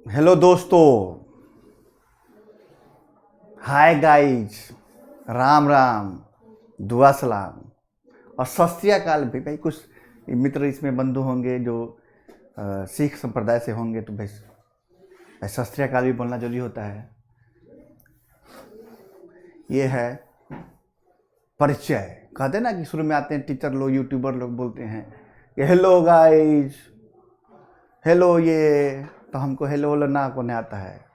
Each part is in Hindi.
हेलो दोस्तों, हाय गाइज, राम राम, दुआ सलाम और सत श्री अकाल भी। भाई कुछ मित्र इसमें बंधु होंगे जो सिख संप्रदाय से होंगे, तो भाई सत श्री अकाल भी बोलना जरूरी होता है। ये है परिचय। कहते हैं ना कि शुरू में आते हैं टीचर लोग, यूट्यूबर लोग बोलते हैं कि हेलो गाइज, हेलो ये, तो हमको हेलो हेलो ना को नहीं आता है।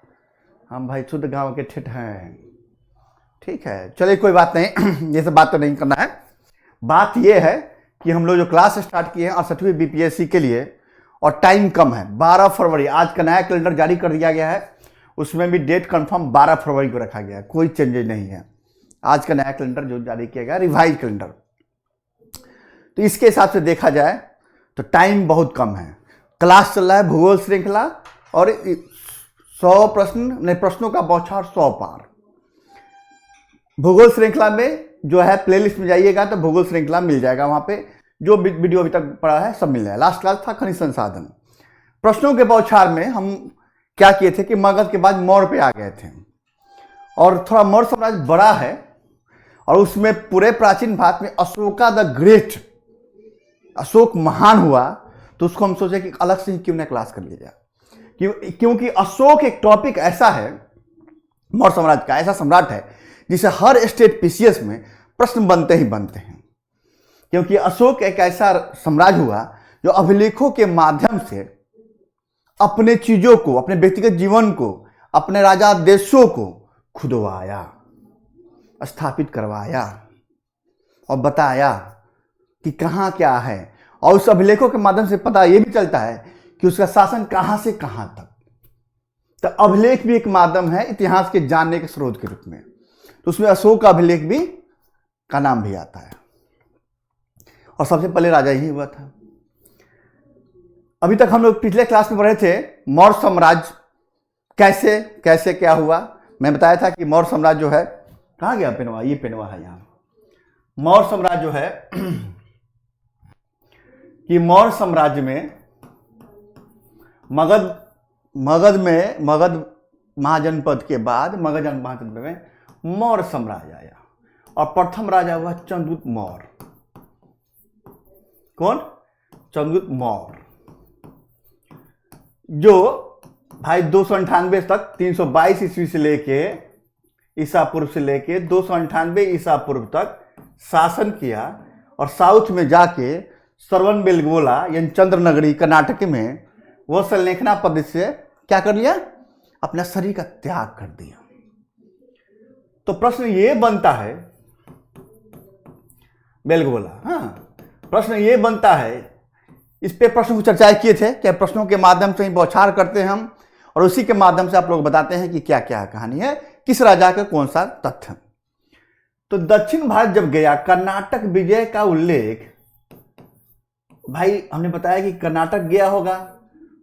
हम भाई शुद्ध गांव के ठेठ हैं। ठीक है, चलिए कोई बात नहीं ये सब बात तो नहीं करना है। बात ये है कि हम लोग जो क्लास स्टार्ट किए हैं 68वीं बीपीएससी के लिए, और टाइम कम है। 12 फरवरी आज का नया कैलेंडर जारी कर दिया गया है, उसमें भी डेट कंफर्म 12 फरवरी को रखा गया है, कोई चेंजेज नहीं है। आज का नया कैलेंडर जो जारी किया गया, रिवाइज कैलेंडर, तो इसके हिसाब से देखा जाए तो टाइम बहुत कम है। क्लास चल रहा है भूगोल श्रृंखला, और 100 प्रश्नों का बौछार 100 पार। भूगोल श्रृंखला में जो है प्लेलिस्ट में जाइएगा तो भूगोल श्रृंखला मिल जाएगा, वहां पे जो वीडियो अभी तक पड़ा है सब मिल जाएगा। लास्ट क्लास था खनिज संसाधन। प्रश्नों के बौछार में हम क्या किए थे कि मगध के बाद मौर्य पे आ गए थे, और थोड़ा मौर्य साम्राज्य बड़ा है और उसमें पूरे प्राचीन भारत में अशोका द ग्रेट, अशोक महान हुआ, तो उसको हम सोचे कि अलग से ही क्यों ना क्लास कर लिया जाए। क्योंकि अशोक एक टॉपिक ऐसा है, मौर्य साम्राज्य का ऐसा सम्राट है जिसे हर स्टेट पीसीएस में प्रश्न बनते ही बनते हैं। क्योंकि अशोक एक ऐसा साम्राज्य हुआ जो अभिलेखों के माध्यम से अपने चीजों को, अपने व्यक्तिगत जीवन को, अपने राजा देशों को खुदवाया, स्थापित करवाया और बताया कि कहां क्या है। और उस अभिलेखों के माध्यम से पता यह भी चलता है कि उसका शासन कहां से कहां तक। तो अभिलेख भी एक माध्यम है इतिहास के जानने के स्रोत के रूप में, तो उसमें अशोक का अभिलेख भी का नाम भी आता है, और सबसे पहले राजा ही हुआ था। अभी तक हम लोग पिछले क्लास में पढ़े थे मौर्य साम्राज्य कैसे कैसे क्या हुआ। मैं बताया था कि मौर्य साम्राज्य जो है, कहाँ गया पेनवा, ये पेनवा है यहाँ। मौर्य साम्राज्य जो है कि मौर्य साम्राज्य में मगध महाजनपद के बाद मगध महाजनपद में मौर्य साम्राज्य आया, और प्रथम राजा हुआ चंद्रगुप्त मौर्य। कौन? चंद्रगुप्त मौर्य, जो भाई 298 तक 322 ईस्वी से लेके ईसा पूर्व से लेके 298 ईसा पूर्व तक शासन किया, और साउथ में जाके श्रवणबेलगोला यानी चंद्रनगरी कर्नाटक में वो सल्लेखना पद से क्या कर लिया, अपना शरीर का त्याग कर दिया। तो प्रश्न ये बनता है, बेलगोला, हाँ, प्रश्न ये बनता है, इस पे प्रश्न को चर्चा किए थे कि प्रश्नों के माध्यम से ही बौछार करते हैं हम, और उसी के माध्यम से आप लोग बताते हैं कि क्या क्या कहानी है, किस राजा का कौन सा तथ्य। तो दक्षिण भारत जब गया, कर्नाटक विजय का उल्लेख, भाई हमने बताया कि कर्नाटक गया होगा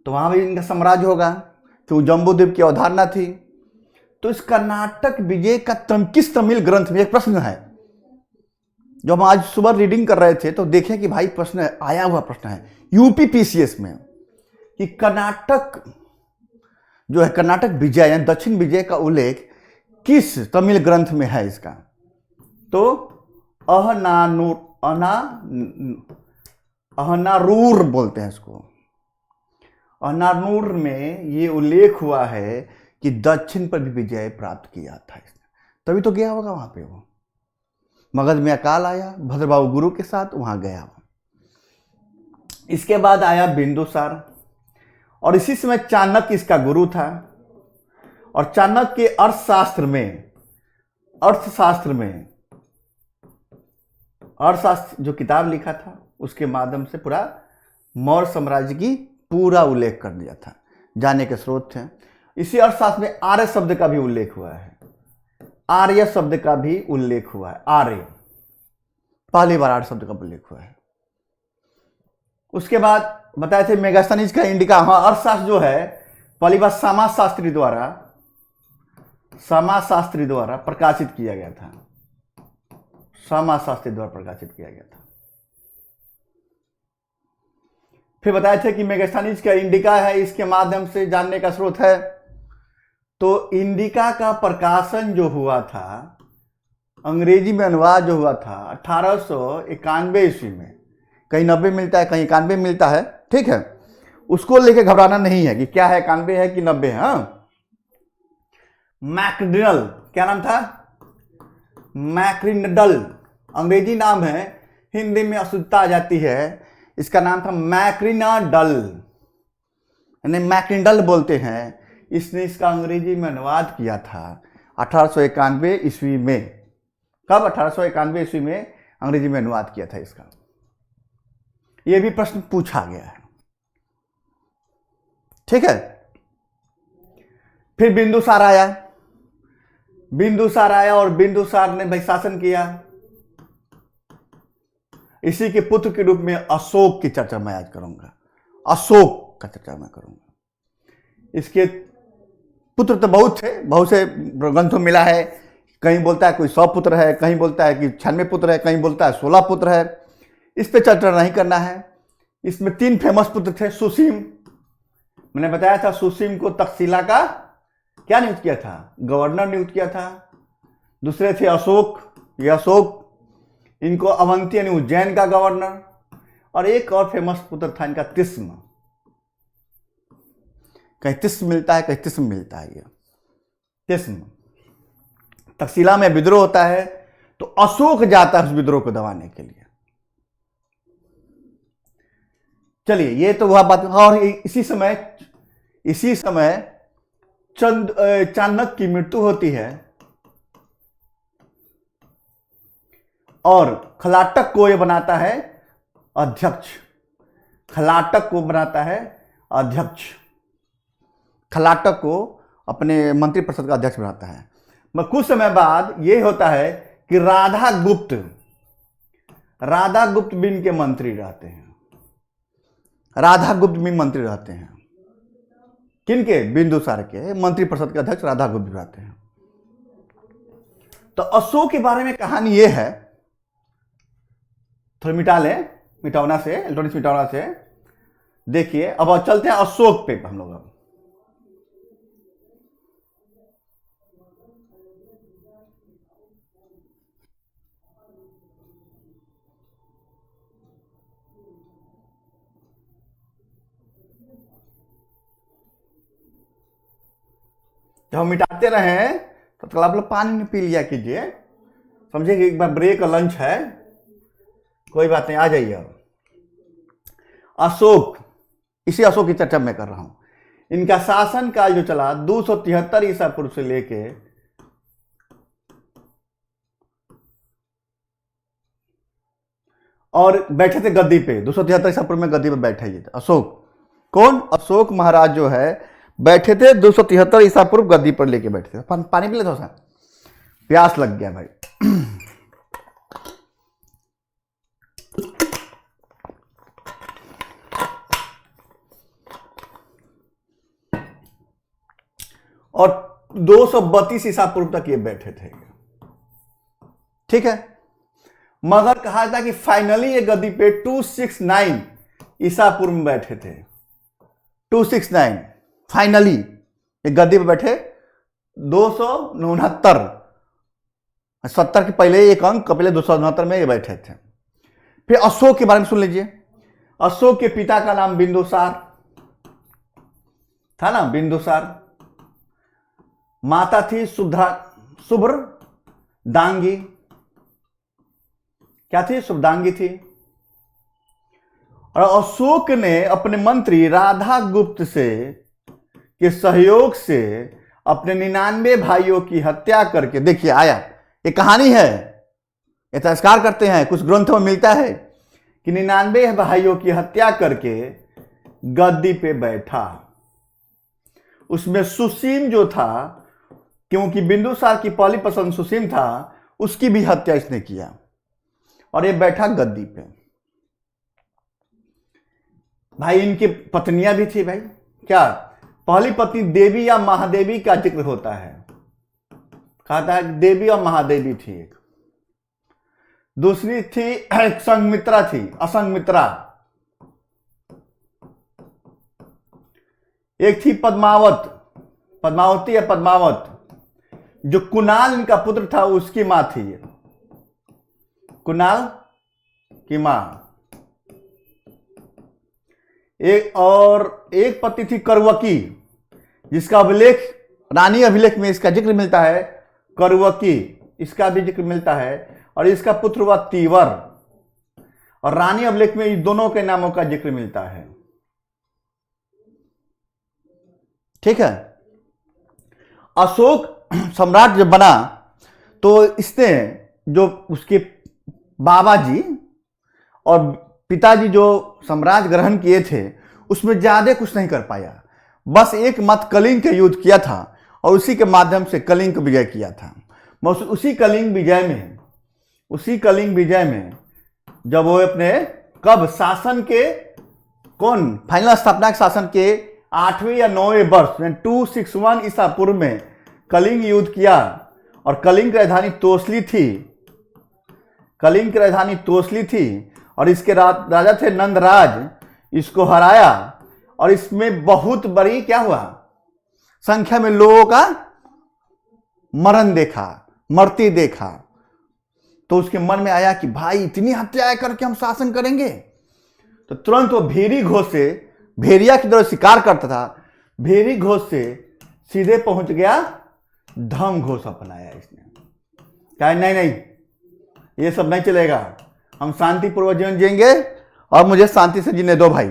तो वहां भी इनका साम्राज्य होगा, क्यों जम्बूद्वीप की अवधारणा थी। तो इस कर्नाटक विजय का किस तमिल ग्रंथ में, एक प्रश्न है जो हम आज सुबह रीडिंग कर रहे थे, तो देखें कि भाई प्रश्न आया हुआ प्रश्न है यूपी पीसीएस में कि कर्नाटक जो है, कर्नाटक विजय यानी दक्षिण विजय का उल्लेख किस तमिल ग्रंथ में है इसका। तो अहनारूर बोलते हैं इसको। अहनारूर में ये उल्लेख हुआ है कि दक्षिण पर भी विजय प्राप्त किया था इसने, तभी तो गया होगा वहां पे। वो मगध में अकाल आया, भद्रबाहु गुरु के साथ वहां गया। इसके बाद आया बिंदुसार, और इसी समय चाणक्य इसका गुरु था, और चाणक्य के अर्थशास्त्र जो किताब लिखा था उसके माध्यम से पूरा मौर्य साम्राज्य की पूरा उल्लेख कर दिया था, जाने के स्रोत थे। इसी अर्थशास्त्र में आर्य शब्द का भी उल्लेख हुआ है, आर्य शब्द का भी उल्लेख हुआ है, आर्य, पहली बार आर्य शब्द का उल्लेख हुआ है। उसके बाद बताए थे मेगास्थनीज का इंडिका, हाँ, अर्थशास्त्र जो है पहली बार समाजशास्त्री द्वारा प्रकाशित किया गया था, समाजशास्त्री द्वारा प्रकाशित किया गया था। फिर बताए थे कि मेगास्थनीज का इंडिका है, इसके माध्यम से जानने का स्रोत है। तो इंडिका का प्रकाशन जो हुआ था, अंग्रेजी में अनुवाद जो हुआ था 1891 ईस्वी में, कहीं 90 मिलता है, कहीं 91 मिलता है, ठीक है। उसको लेके घबराना नहीं है कि क्या है, 91 है कि 90 है। मैक्रिनल, क्या नाम था? मैक्रिनडल अंग्रेजी नाम है, हिंदी में अशुद्धता आ जाती है, इसका नाम था मैक्रिनाडल, यानी मैक्रिनडल बोलते हैं। इसने इसका अंग्रेजी में अनुवाद किया था 1891 ईस्वी में। कब? 1891 ईस्वी में अंग्रेजी में अनुवाद किया था इसका। यह भी प्रश्न पूछा गया है, ठीक है। फिर बिंदुसार आया, बिंदुसार आया और बिंदुसार ने भाई शासन किया। इसी के पुत्र के रूप में अशोक की चर्चा मैं आज करूंगा, अशोक का चर्चा मैं करूंगा। इसके पुत्र तो बहुत थे, बहुत से ग्रंथों में मिला है, कहीं बोलता है कोई 100 पुत्र है, कहीं बोलता है कि 96 पुत्र है, कहीं बोलता है 16 पुत्र है। इस पे चर्चा नहीं करना है। इसमें 3 फेमस पुत्र थे। सुसीम, मैंने बताया था सुसीम को तक्षशिला का क्या नियुक्त किया था? गवर्नर नियुक्त किया था। दूसरे थे अशोक, ये अशोक, इनको अवंती यानी उज्जैन का गवर्नर। और एक और फेमस पुत्र था इनका तिस्म, कहीं तिस्म मिलता है, कहीं तिस्म मिलता है। ये तिस्म, तक्षशिला में विद्रोह होता है तो अशोक जाता है उस विद्रोह को दबाने के लिए। चलिए, ये तो वह बात। और इसी समय चाणक्य की मृत्यु होती है और खलाटक को ये बनाता है अध्यक्ष। खलाटक को बनाता है अध्यक्ष, खलाटक को अपने मंत्रिपरिषद का अध्यक्ष बनाता है। मगर कुछ समय बाद ये होता है कि राधा गुप्त भी इनके मंत्री रहते हैं। राधा गुप्त भी मंत्री रहते हैं। किनके? बिंदुसार के मंत्रिपरिषद के अध्यक्ष राधा गुप्त रहते हैं। तो अशोक के बारे में कहानी ये है, थोड़ा मिटा लें, मिटावना से, इलेक्ट्रॉनिक्स मिटावना से देखिए। अब चलते हैं अशोक पे हम लोग। जब हम मिटाते रहे तो आप लोग पानी पी लिया कीजिए, समझे कि एक बार ब्रेक और लंच है, कोई बात नहीं, आ जाइए। अब अशोक, इसी अशोक की चर्चा मैं कर रहा हूं। इनका शासन काल जो चला 273 ईसा पूर्व से लेके और बैठे थे गद्दी पे, 273 ईसा पूर्व में गद्दी पे बैठे ये अशोक। कौन? अशोक महाराज जो है बैठे थे 273 ईसा पूर्व गद्दी पर लेके बैठे थे। पानी पी ले, थोड़ा सा प्यास लग गया भाई। और 232 ईसा पूर्व तक ये बैठे थे, ठीक है। मगर कहा था कि फाइनली ये गद्दी पे 269 ईसा पूर्व में बैठे थे। 269 फाइनली ये गद्दी पे बैठे। 269, 70 के पहले एक अंक पहले 269 में ये बैठे थे। फिर अशोक के बारे में सुन लीजिए। अशोक के पिता का नाम बिंदुसार था ना, बिंदुसार। माता थी शुभ्रदांगी, क्या थी? शुभदांगी थी। और अशोक ने अपने मंत्री राधा गुप्त से के सहयोग से अपने 99 भाइयों की हत्या करके, देखिए आया, ये कहानी है, इतिहासकार करते हैं, कुछ ग्रंथों में मिलता है कि 99 भाइयों की हत्या करके गद्दी पे बैठा। उसमें सुसीम जो था, क्योंकि बिंदुसार की पहली पसंद सुसीम था, उसकी भी हत्या इसने किया और ये बैठा गद्दी पे। भाई इनकी पत्नियां भी थी भाई। क्या? पहली पत्नी देवी या महादेवी का जिक्र होता है, कहता है देवी और महादेवी थी एक। दूसरी थी संघमित्रा थी, असंघमित्रा। एक थी पद्मावत, पद्मावती या पद्मावत, जो कुणाल इनका पुत्र था उसकी मां थी, कुणाल की मां। एक पत्नी थी करवकी, जिसका अभिलेख, रानी अभिलेख में इसका जिक्र मिलता है, करवकी इसका भी जिक्र मिलता है, और इसका पुत्र हुआ तीवर, और रानी अभिलेख में इन दोनों के नामों का जिक्र मिलता है। ठीक है। अशोक सम्राट जब बना तो इसने जो उसके बाबा जी और पिताजी जो साम्राज्य ग्रहण किए थे उसमें ज्यादा कुछ नहीं कर पाया, बस एक मत कलिंग के युद्ध किया था और उसी के माध्यम से कलिंग को विजय किया था। उसी कलिंग विजय में जब वो अपने कब शासन के फाइनल स्थापना के शासन के 8वें या 9वें वर्ष 261 ईसा पूर्व में कलिंग युद्ध किया, और कलिंग की राजधानी तोसली थी, और इसके राजा थे नंदराज, इसको हराया, और इसमें बहुत बड़ी क्या हुआ, संख्या में लोगों का मरते देखा। तो उसके मन में आया कि भाई इतनी हत्याएं करके हम शासन करेंगे, तो तुरंत वो भेरी घोष से, भेड़िया की तरह शिकार करता था, भेरी घोष से सीधे पहुंच गया धम घोष अपनाया इसने। क्या नहीं, ये सब नहीं चलेगा, हम शांतिपूर्वक जीवन जिएंगे और मुझे शांति से जीने दो भाई।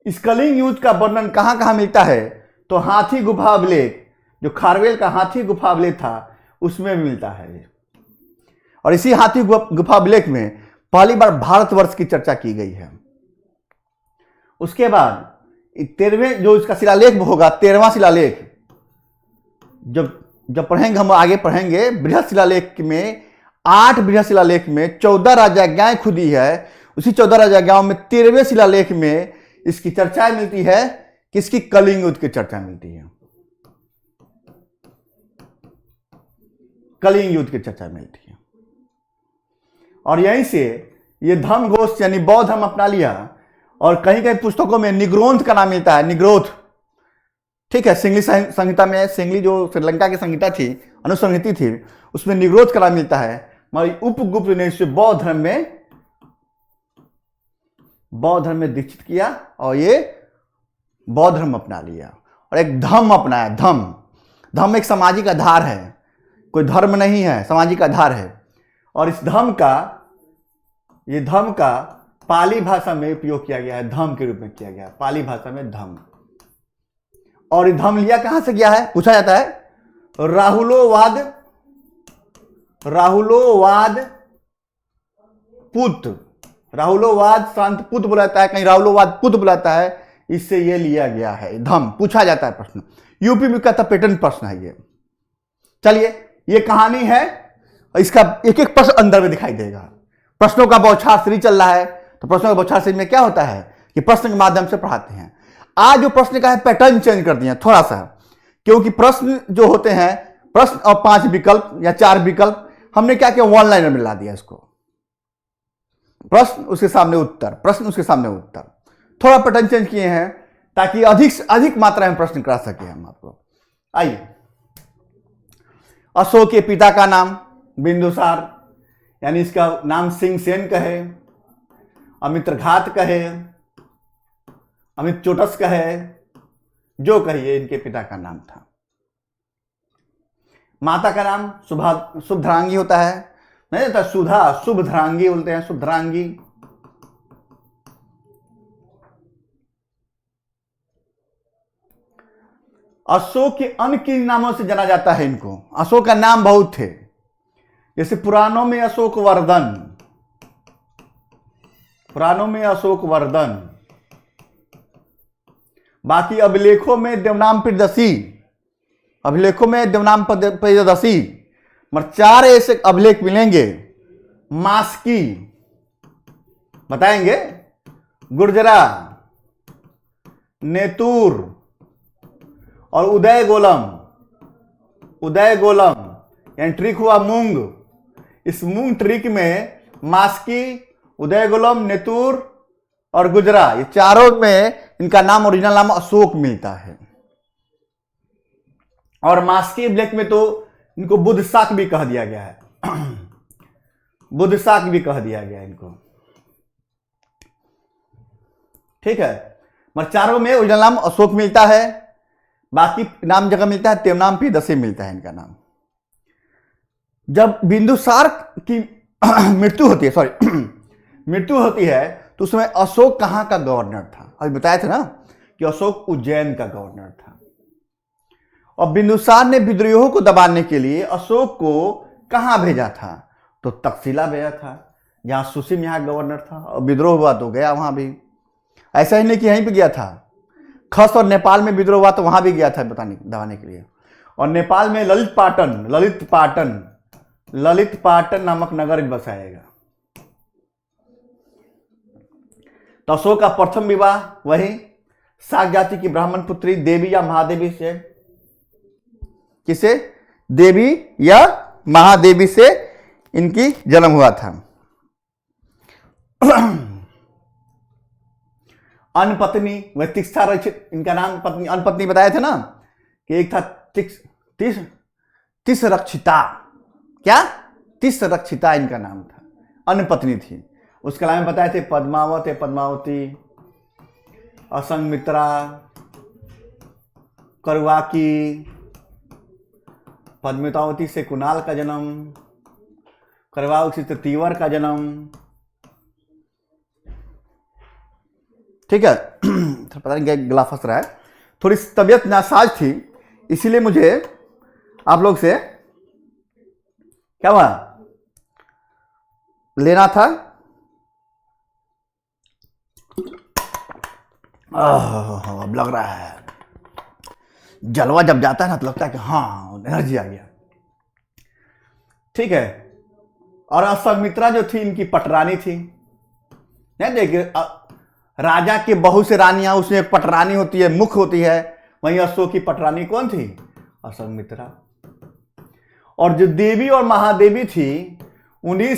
इस कलिंग युद्ध का वर्णन कहां कहां मिलता है, तो हाथी गुफा अभिलेख, जो खारवेल का हाथी गुफा अभिलेख था उसमें भी मिलता है, और इसी हाथी गुफा अभिलेख में पहली बार भारतवर्ष की चर्चा की गई है। उसके बाद 13वें जो इसका शिलालेख होगा, 13वां शिलालेख, जब पढ़ेंगे, हम आगे पढ़ेंगे, बृहद शिलालेख में 8 बृहद शिलालेख में 14 राजाज्ञाएं खुदी है। उसी 14 राजाज्ञाओं में 13वें शिलालेख में इसकी चर्चा मिलती है, किसकी, कलिंग युद्ध की चर्चा मिलती है, कलिंग युद्ध की चर्चा मिलती है। और यहीं से ये धम घोष यानी बौद्ध धर्म अपना लिया, और कहीं कहीं पुस्तकों में निग्रोध का नाम मिलता है, निग्रोध। ठीक है, सिंगली संहिता में, सिंगली जो श्रीलंका की संहिता थी, अनुसंहिता थी, उसमें निग्रोध का नाम मिलता है, मगर उपगुप्त ने इसे बौद्ध धर्म में दीक्षित किया, और ये बौद्ध धर्म अपना लिया, और एक धम अपनाया। धम एक सामाजिक आधार है, कोई धर्म नहीं है, सामाजिक आधार है। और इस धम का पाली भाषा में उपयोग किया गया है, धम के रूप में किया गया है, पाली भाषा में धम। और ये धम लिया कहां से गया है, पूछा जाता है, राहुलोवाद शांत पुत बुलाता है, कहीं राहुलोवाद पुत बुलाता है, इससे ये लिया गया है धम। पूछा जाता है प्रश्न, यूपी में कहता पैटर्न प्रश्न है ये। चलिए, ये कहानी है, इसका एक एक प्रश्न अंदर में दिखाई देगा। प्रश्नों का बौछार सीरीज चल रहा है, तो प्रश्नों का बौछार सीरीज में क्या होता है कि प्रश्न के माध्यम से पढ़ाते हैं। आज जो प्रश्न का है पैटर्न चेंज कर दिया थोड़ा सा, क्योंकि प्रश्न जो होते हैं, प्रश्न और 5 विकल्प या 4 विकल्प, हमने क्या किया, 1 लाइनर में ला दिया इसको, प्रश्न उसके सामने उत्तर, प्रश्न उसके सामने उत्तर। थोड़ा पैटर्न चेंज किए हैं ताकि अधिक से अधिक मात्रा में प्रश्न करा सके हम आपको। आइए, अशोक के पिता का नाम बिंदुसार, यानी इसका नाम सिंहसेन कहे, अमित्रघात कहे, अमित चोटस कहे, जो कहिए, इनके पिता का नाम था। माता का नाम शुभधरांगी होता है, नहीं होता सुधा, शुभधरांगी बोलते हैं, शुभधरांगी। अशोक के अन्य किन नामों से जाना जाता है इनको, अशोक का नाम बहुत थे, जैसे पुराणों में अशोक वर्धन, बाकी अभिलेखों में देवनाम प्रियदर्शी, मगर 4 ऐसे अभिलेख मिलेंगे, मास्की बताएंगे, गुर्जरा, नेतूर और उदय गोलम, यानी ट्रिक हुआ मूंग। इस मूंग ट्रिक में मास्की, उदय गोलम, नेतूर और गुजरा, ये चारों में इनका नाम ओरिजिनल नाम अशोक मिलता है। और मास्की अभिलेख में तो इनको बुद्ध शाक भी कह दिया गया है, बुद्ध शाक भी कह दिया गया है इनको, ठीक है। मगर चारों में ओरिजिनल नाम अशोक मिलता है, बाकी नाम जगह मिलता है तेवनाम पीदसे मिलता है इनका नाम। जब बिंदुसार की मृत्यु होती है, मृत्यु होती है, तो उसमें अशोक कहाँ का गवर्नर था? अभी बताया था ना कि अशोक उज्जैन का गवर्नर था। और बिंदुसार ने विद्रोहियों को दबाने के लिए अशोक को कहाँ भेजा था? तो तक्षशिला भेजा था, जहाँ सुसीम यहाँ गवर्नर था, और विद्रोह हुआ तो गया वहाँ भी। ऐसा ही नहीं कि यहीं पे गया था, खस और नेपाल में विद्रोह हुआ तो वहाँ भी गया था दबाने के लिए। और नेपाल में ललित पाटन नामक नगर बसाएगा। तो अशोक का प्रथम विवाह वही शाक जाति की ब्राह्मण पुत्री देवी या महादेवी से, किसे? देवी या महादेवी से इनकी जन्म हुआ था। अनपत्नी वह तिक्सा रक्षित, इनका नाम पत्नी अनपत्नी बताए थे ना कि एक था तिस रक्षिता, क्या? तिस रक्षिता इनका नाम था, अनपत्नी थी। उसके अलावा बताए थे पद्मावती, असंगमित्रा, करवाकी, पद्मावती से कुणाल का जन्म, करवाकी से तीवर का जन्म, ठीक है। पता नहीं गला फंस रहा है, थोड़ी तबीयत नासाज थी, इसीलिए मुझे आप लोग से क्या हुआ लेना था। अब लग रहा है जलवा जब जाता है ना तो लगता है कि हाँ एनर्जी आ गया, ठीक है। और असंगमित्रा जो थी इनकी पटरानी थी। नहीं देखिए, राजा के बहुत से रानियां, उसमें एक पटरानी होती है, मुख होती है। वहीं अशोक की पटरानी कौन थी? असंगमित्रा। और जो देवी और महादेवी थी, उन्हीं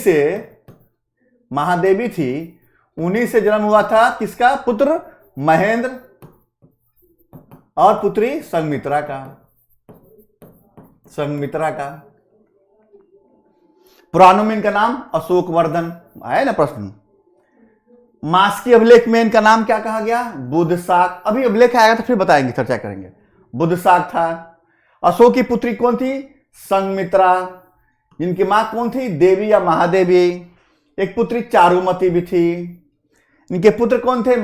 से जन्म हुआ था किसका? पुत्र महेंद्र और पुत्री संघमित्रा का। पुराणों में इनका नाम अशोक वर्धन आया ना प्रश्न। मास्की अभिलेख में इनका नाम क्या कहा गया? बुद्ध शाक। अभी अभिलेख आएगा तो फिर बताएंगे, चर्चा करेंगे। बुद्ध शाक था। अशोक की पुत्री कौन थी? संघमित्रा। जिनकी मां कौन थी? देवी या महादेवी। एक पुत्री चारुमती भी थी। इनके पुत्र कौन थे?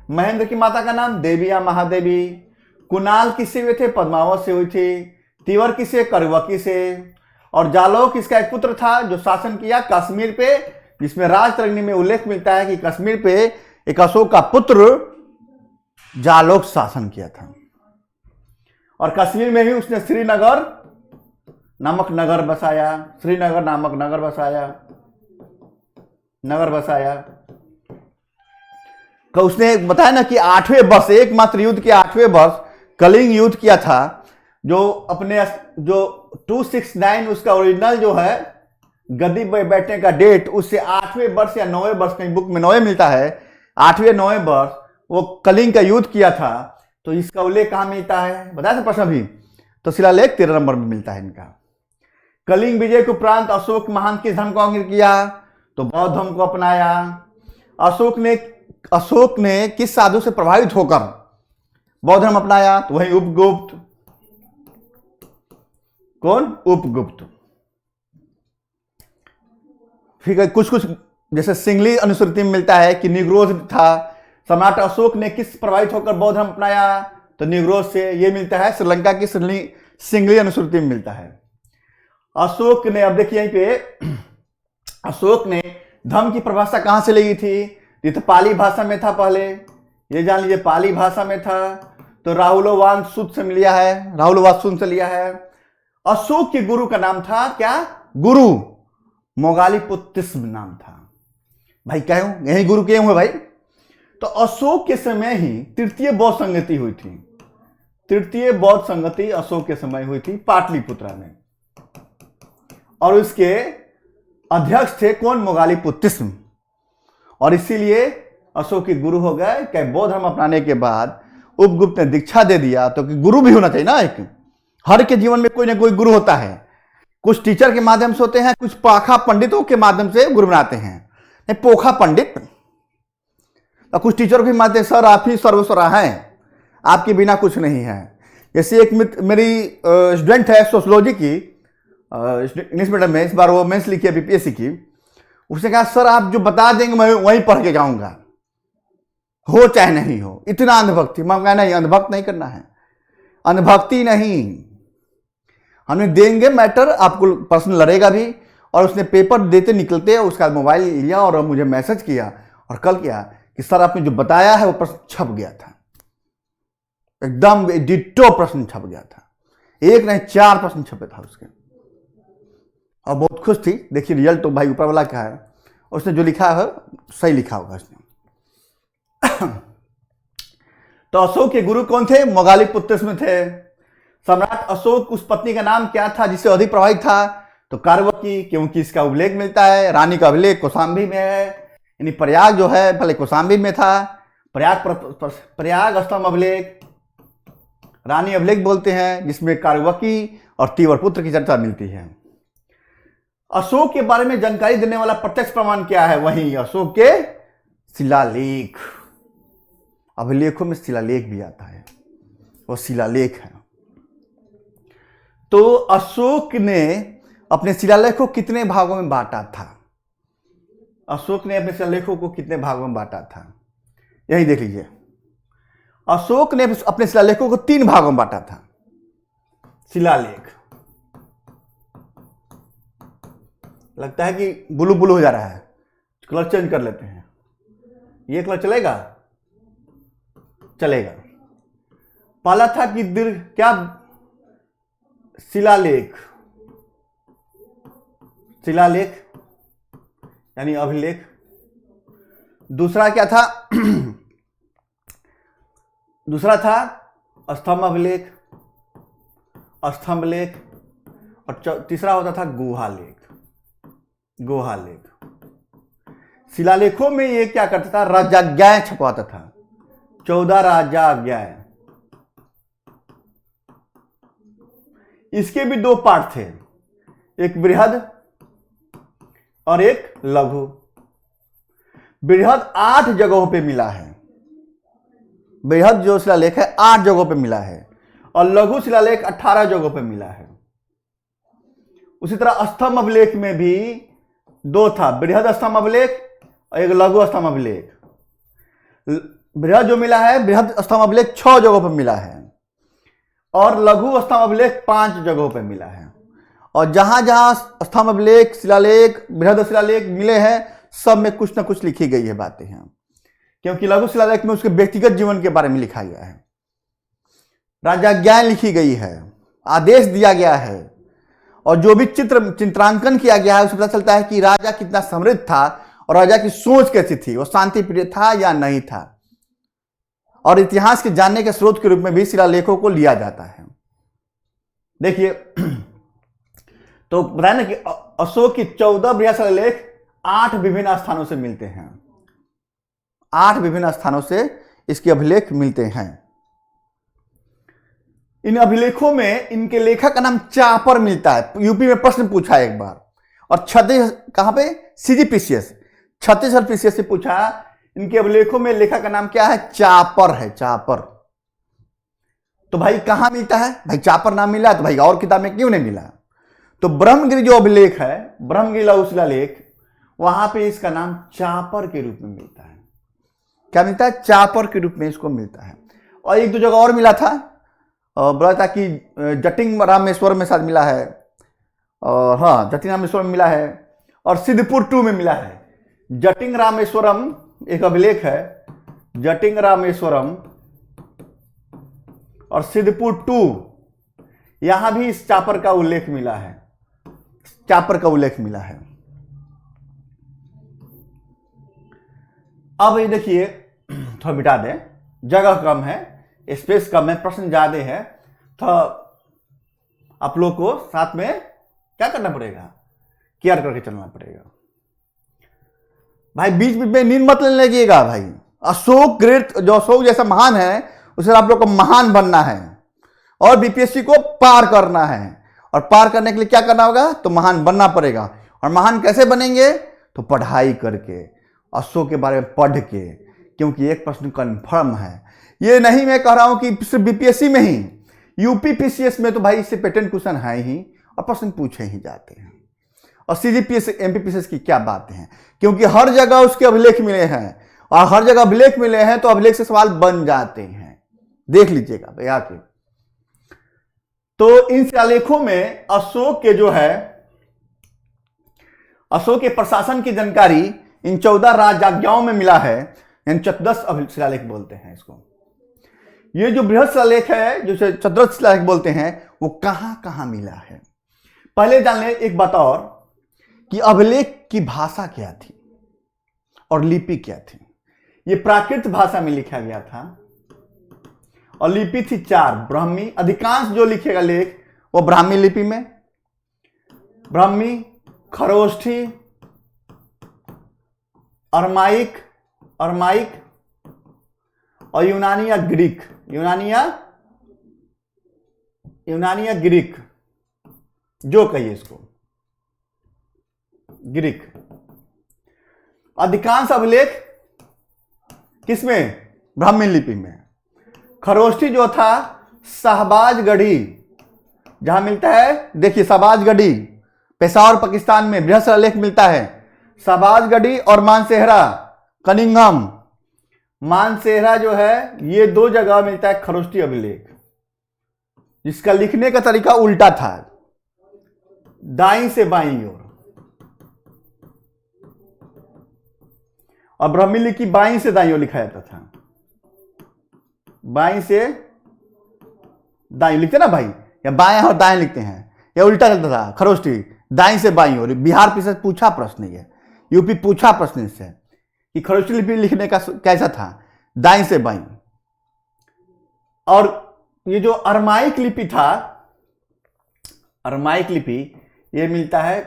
महेंद्र की माता का नाम देवी या महादेवी। कुणाल किससे हुए थे? पद्मावत से हुई थी। तीवर किसे? करवकी से। और जालौक इसका एक पुत्र था जो शासन किया कश्मीर पे, जिसमें राजतरंगिणी में उल्लेख मिलता है कि कश्मीर पे एक अशोक का पुत्र जालौक शासन किया था। और कश्मीर में ही उसने श्रीनगर नामक नगर बसाया। तो उसने बताया ना कि 8वें वर्ष, एकमात्र युद्ध के 8वें वर्ष कलिंग युद्ध किया था, जो अपने जो 269 उसका ओरिजिनल जो है गद्दी पे बैठने का डेट, उससे 8वें वर्ष या 9वें वर्ष, कहीं बुक में 9वें मिलता है, 8वें 9वें वर्ष वो कलिंग का युद्ध किया था। तो इसका उल्लेख कहां मिलता है? बताया था प्रश्न अभी, तो शिलालेख 13 नंबर में मिलता है इनका। कलिंग विजय के उपरांत अशोक महान किस धर्म को अंगीकार किया? तो बौद्ध धर्म को अपनाया। अशोक ने किस साधु से प्रभावित होकर बौद्ध धर्म अपनाया? तो वही उपगुप्त। कौन? उपगुप्त। फिर कुछ जैसे सिंगली अनुश्रुति में मिलता है कि निग्रोध था। सम्राट अशोक ने किस प्रभावित होकर बौद्ध धर्म अपनाया? तो निग्रोध से। ये मिलता है श्रीलंका की सिंगली अनुश्रुति में मिलता है। अशोक ने, अब देखिए यहीं पे, अशोक ने धर्म की परिभाषा कहां से ली थी? ये तो पाली भाषा में था पहले, ये जान लीजिए पाली भाषा में था। तो राहुलोवाद सूत्र से लिया है। अशोक के गुरु का नाम था क्या? गुरु मोगालीपुत्तिस्म नाम था। भाई क्यों यही गुरु क्यों हुए भाई? तो अशोक के समय ही तृतीय बौद्ध संगति हुई थी। तृतीय बौद्ध संगति अशोक के समय हुई थी पाटलिपुत्रा में, और उसके अध्यक्ष थे कौन? मोगालीपुत्तिस्म। और इसीलिए अशोक के गुरु हो गए। क्या बौद्ध धर्म अपनाने के बाद उपगुप्त ने दीक्षा दे दिया, तो गुरु भी होना चाहिए ना। एक हर के जीवन में कोई ना कोई गुरु होता है। कुछ टीचर के माध्यम से होते हैं, कुछ पाखा पंडितों के माध्यम से गुरु बनाते हैं। नहीं, पोखा पंडित और कुछ टीचर के माध्यम से, सर आप ही सर्वस्वरा हैं, आपके बिना कुछ नहीं है। जैसे एक मेरी स्टूडेंट है सोशियोलॉजी की, इंग्लिश मीडियम में, इस बार वो मेंस लिखी है बीपीएससी की। उसने कहा सर आप जो बता देंगे मैं वहीं पढ़ के जाऊंगा, हो चाहे नहीं हो। इतना अंधभक्ति। मैं कहना नहीं, अंधभक्त नहीं करना है, अंधभक्ति नहीं। हमें देंगे मैटर, आपको प्रश्न लड़ेगा भी। और उसने पेपर देते निकलते उसका मोबाइल लिया और मुझे मैसेज किया और कल किया कि सर आपने जो बताया है वो प्रश्न छप गया था, एकदम डिट्टो प्रश्न छप गया था। एक नहीं 4 प्रश्न छपे था उसके, और बहुत खुश थी। देखिए रिजल्ट तो भाई ऊपर वाला का है, उसने जो लिखा है सही लिखा होगा उसने। तो अशोक के गुरु कौन थे? मोगालिक पुत्र में थे। सम्राट अशोक उस पत्नी का नाम क्या था जिससे अधिक प्रभावित था? तो कार्वकी, क्योंकि इसका उल्लेख मिलता है। रानी का अभिलेख कौशाम्बी में है, यानी प्रयाग जो है पहले कौशाम्बी में था। प्रयाग स्तंभ अभिलेख रानी अभिलेख बोलते हैं, जिसमें कार्वकी और तीवर पुत्र की चर्चा मिलती है। अशोक के बारे में जानकारी देने वाला प्रत्यक्ष प्रमाण क्या है? वही अशोक के शिलालेख। अभिलेखों में शिलालेख भी आता है, वो शिलालेख है। तो अशोक ने अपने शिलालेख को कितने भागों में बांटा था? अशोक ने अपने शिलालेखों को कितने भागों में बांटा था? यही देख लीजिए। अशोक ने अपने शिलालेखों को 3 भागों में बांटा था। शिलालेख, लगता है कि ब्लू ब्लू हो जा रहा है, कलर चेंज कर लेते हैं। ये कलर चलेगा? चलेगा। पहला था कि क्या शिलालेख, शिलालेख यानी अभिलेख। दूसरा क्या था? दूसरा था स्तंभ अभिलेख, स्तंभलेख। और तीसरा होता था गुहालेख, गुहालेख। शिलालेखों में ये क्या करता था? राजाज्ञाएं छपवाता था, 14 राजाज्ञाएं। इसके भी 2 पार्ट थे, एक बृहद और एक लघु। बृहद 8 जगहों पे मिला है, बृहद जो शिलालेख है 8 जगहों पे मिला है, और लघु शिलालेख 18 जगहों पे मिला है। उसी तरह स्तंभ अभिलेख में भी 2 था, बृहद स्तंभ अभिलेख और एक लघु स्तंभ अभिलेख। बृहद जो मिला है, बृहद स्तंभ अभिलेख 6 जगहों पर मिला है, और लघु स्तंभ अभिलेख 5 जगहों पर मिला है। और जहां जहां स्तंभ अभिलेख, शिलालेख, बृहद शिलालेख मिले हैं, सब में कुछ ना कुछ लिखी गई है बातें हैं। क्योंकि लघु शिलालेख में उसके व्यक्तिगत जीवन के बारे में लिखा गया है, राजाज्ञाएं लिखी गई है, आदेश दिया गया है, और जो भी चित्रांकन किया गया है उससे पता चलता है कि राजा कितना समृद्ध था और राजा की सोच कैसी थी, वो शांति प्रिय था या नहीं था। और इतिहास के जानने के स्रोत के रूप में भी शिलालेखों को लिया जाता है। देखिए, तो बताया ना कि अशोक की 14 बृहद शिलालेख 8 विभिन्न स्थानों से मिलते हैं, 8 विभिन्न स्थानों से इसके अभिलेख मिलते हैं। इन अभिलेखों में इनके लेखक का नाम चापर मिलता है। यूपी में प्रश्न पूछा एक बार, और कहां पे? सीजीपीसीएस, छत्तीसगढ़ पीसीएस से पूछा, इनके अभिलेखों में लेखक का नाम क्या है? चापर है, चापर। तो भाई कहां मिलता है? भाई चापर नाम मिला तो भाई और किताब में क्यों नहीं मिला? तो ब्रह्मगिरी जो अभिलेख है, ब्रह्मगिरी लघु शिलालेख, वहां पे इसका नाम चापर के रूप में मिलता है। क्या मिलता है? चापर के रूप में इसको मिलता है। और 1-2 जगह और मिला था, और बोला था कि जटिंग रामेश्वर में शायद मिला है, और हाँ जटिंग रामेश्वर में मिला है, और सिद्धपुर 2 में मिला है। जटिंग रामेश्वरम एक अभिलेख है, जटिंग रामेश्वरम और सिद्धपुर 2, यहां भी इस चापर का उल्लेख मिला है, चापर का उल्लेख मिला है। अब ये देखिए, थोड़ा मिटा दें, जगह कम है, स्पेस कम है, प्रश्न ज्यादा है, तो आप लोग को साथ में क्या करना पड़ेगा? केयर करके चलना पड़ेगा। भाई बीच बीच में नींद मत लेने लगिएगा भाई, अशोक ग्रेट, जो अशोक जैसा महान है उसे आप लोग को महान बनना है और बीपीएससी को पार करना है। और पार करने के लिए क्या करना होगा? तो महान बनना पड़ेगा। और महान कैसे बनेंगे? तो पढ़ाई करके, अशोक के बारे में पढ़ के, क्योंकि एक प्रश्न कन्फर्म है। ये नहीं मैं कह रहा हूं कि सिर्फ बीपीएससी में ही, यूपी पीसीएस में तो भाई इससे पैटर्न क्वेश्चन है ही और प्रश्न पूछे ही जाते हैं। और सीजीपीएस एमपीपीएस की क्या बातें हैं, क्योंकि हर जगह उसके अभिलेख मिले हैं और हर जगह अभिलेख मिले हैं तो अभिलेख से सवाल बन जाते हैं। देख लीजिएगा भैया के। तो इन शिलालेखों में अशोक के जो है, अशोक के प्रशासन की जानकारी इन 14 राजज्ञाओं में मिला है, यानी चतुर्दश शिलालेख बोलते हैं इसको। ये जो बृहद शिलालेख है, जो चतुर्दश शिलालेख बोलते हैं, वो कहां कहां मिला है? पहले जान ले एक बात और, कि अभिलेख की भाषा क्या थी और लिपि क्या थी। ये प्राकृत भाषा में लिखा गया था और लिपि थी 4 ब्राह्मी। अधिकांश जो लिखेगा लेख वो ब्राह्मी लिपि में, ब्राह्मी, खरोष्ठी, अरमाइक और यूनानी या ग्रीक, यूनानी या ग्रीक, जो कहिए इसको, ग्रीक। अधिकांश अभिलेख किसमें? ब्राह्मी लिपि में। खरोष्ठी जो था शाहबाजगढ़ी, जहां मिलता है, देखिए शाहबाजगढ़ी पेशावर पाकिस्तान में बृहद शिलालेख मिलता है। शाहबाजगढ़ी और मानसेहरा, कनिंघम, मानसेहरा जो है, ये 2 जगह मिलता है खरोष्ठी अभिलेख, जिसका लिखने का तरीका उल्टा था, दाईं से बाईं ओर, और ब्राह्मी लिपि बाईं से दाईं ओर लिखा जाता था। बाईं से दाईं लिखते ना भाई, या बाएं और दाएं लिखते हैं, या उल्टा चलता था खरोष्ठी, दाईं से बाईं ओर। बिहार पीछे पूछा प्रश्न, ये यूपी पूछा प्रश्न इससे कि खरोष्ठी लिपि लिखने का कैसा था, दाईं से बाईं। और ये जो अरमाइक लिपि था, अरमाइक लिपि ये मिलता है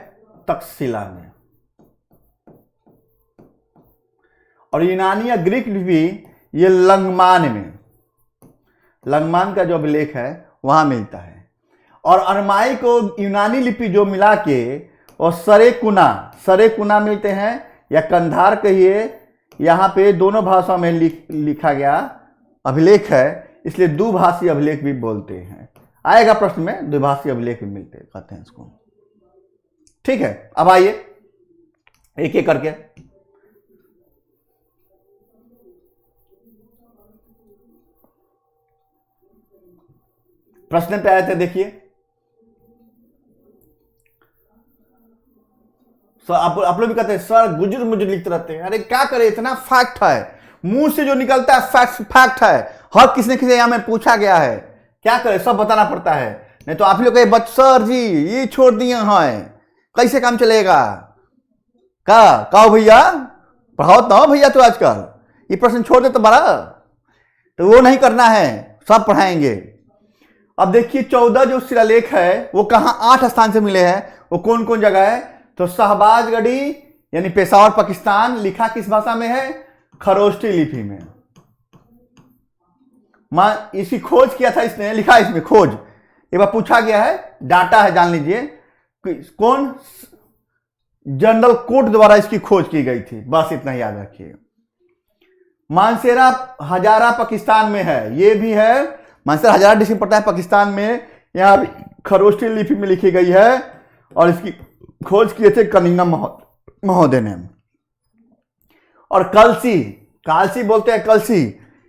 तक्षशिला में। और यूनानी या ग्रीक लिपि ये लंगमान में, लंगमान का जो अभिलेख है वहां मिलता है। और अरमाइक और यूनानी लिपि जो मिला के और सरेकुना मिलते हैं, या कंधार कहिए, यहाँ पे दोनों भाषा में लिखा गया अभिलेख है, इसलिए द्विभाषी अभिलेख भी बोलते हैं। आएगा प्रश्न में, द्विभाषी अभिलेख भी मिलते कहते हैं इसको। ठीक है, अब आइए एक एक करके। प्रश्न पे आए थे, देखिए। सर आप लोग भी कहते हैं सर गुजर मुझे लिखते रहते हैं। अरे क्या करे, इतना फैक्ट है, मुंह से जो निकलता है फैक्ट है। हर किसी ने किसी यहाँ में पूछा गया है, क्या करे, सब बताना पड़ता है। नहीं तो आप लोग कहे सर जी ये छोड़ दिए हैं, कैसे काम चलेगा? का भैया पढ़ाओ ना भैया, तो आजकल ये प्रश्न छोड़ दे तो बड़ा, तो वो नहीं करना है, सब पढ़ाएंगे। अब देखिए 14 जो शिलालेख है वो कहां 8 स्थान से मिले हैं, वो कौन कौन जगह है? तो शाहबाजगढ़ी यानी पेशावर पाकिस्तान, लिखा किस भाषा में है? खरोष्ठी लिपि में। इसकी खोज किया था इसने, लिखा इसमें खोज, एक बार पूछा गया है, डाटा है, जान लीजिए कौन? जनरल कोट द्वारा इसकी खोज की गई थी, बस इतना याद रखिए। मानसेरा हजारा पाकिस्तान में है, ये भी है, मानसेरा हजारा डिस्ट्रिक्ट पड़ता है पाकिस्तान में, यहाँ खरोष्ठी लिपि में लिखी गई है और इसकी खोज किए थे कनिंघम महोदय ने। और कालसी बोलते हैं, कलसी,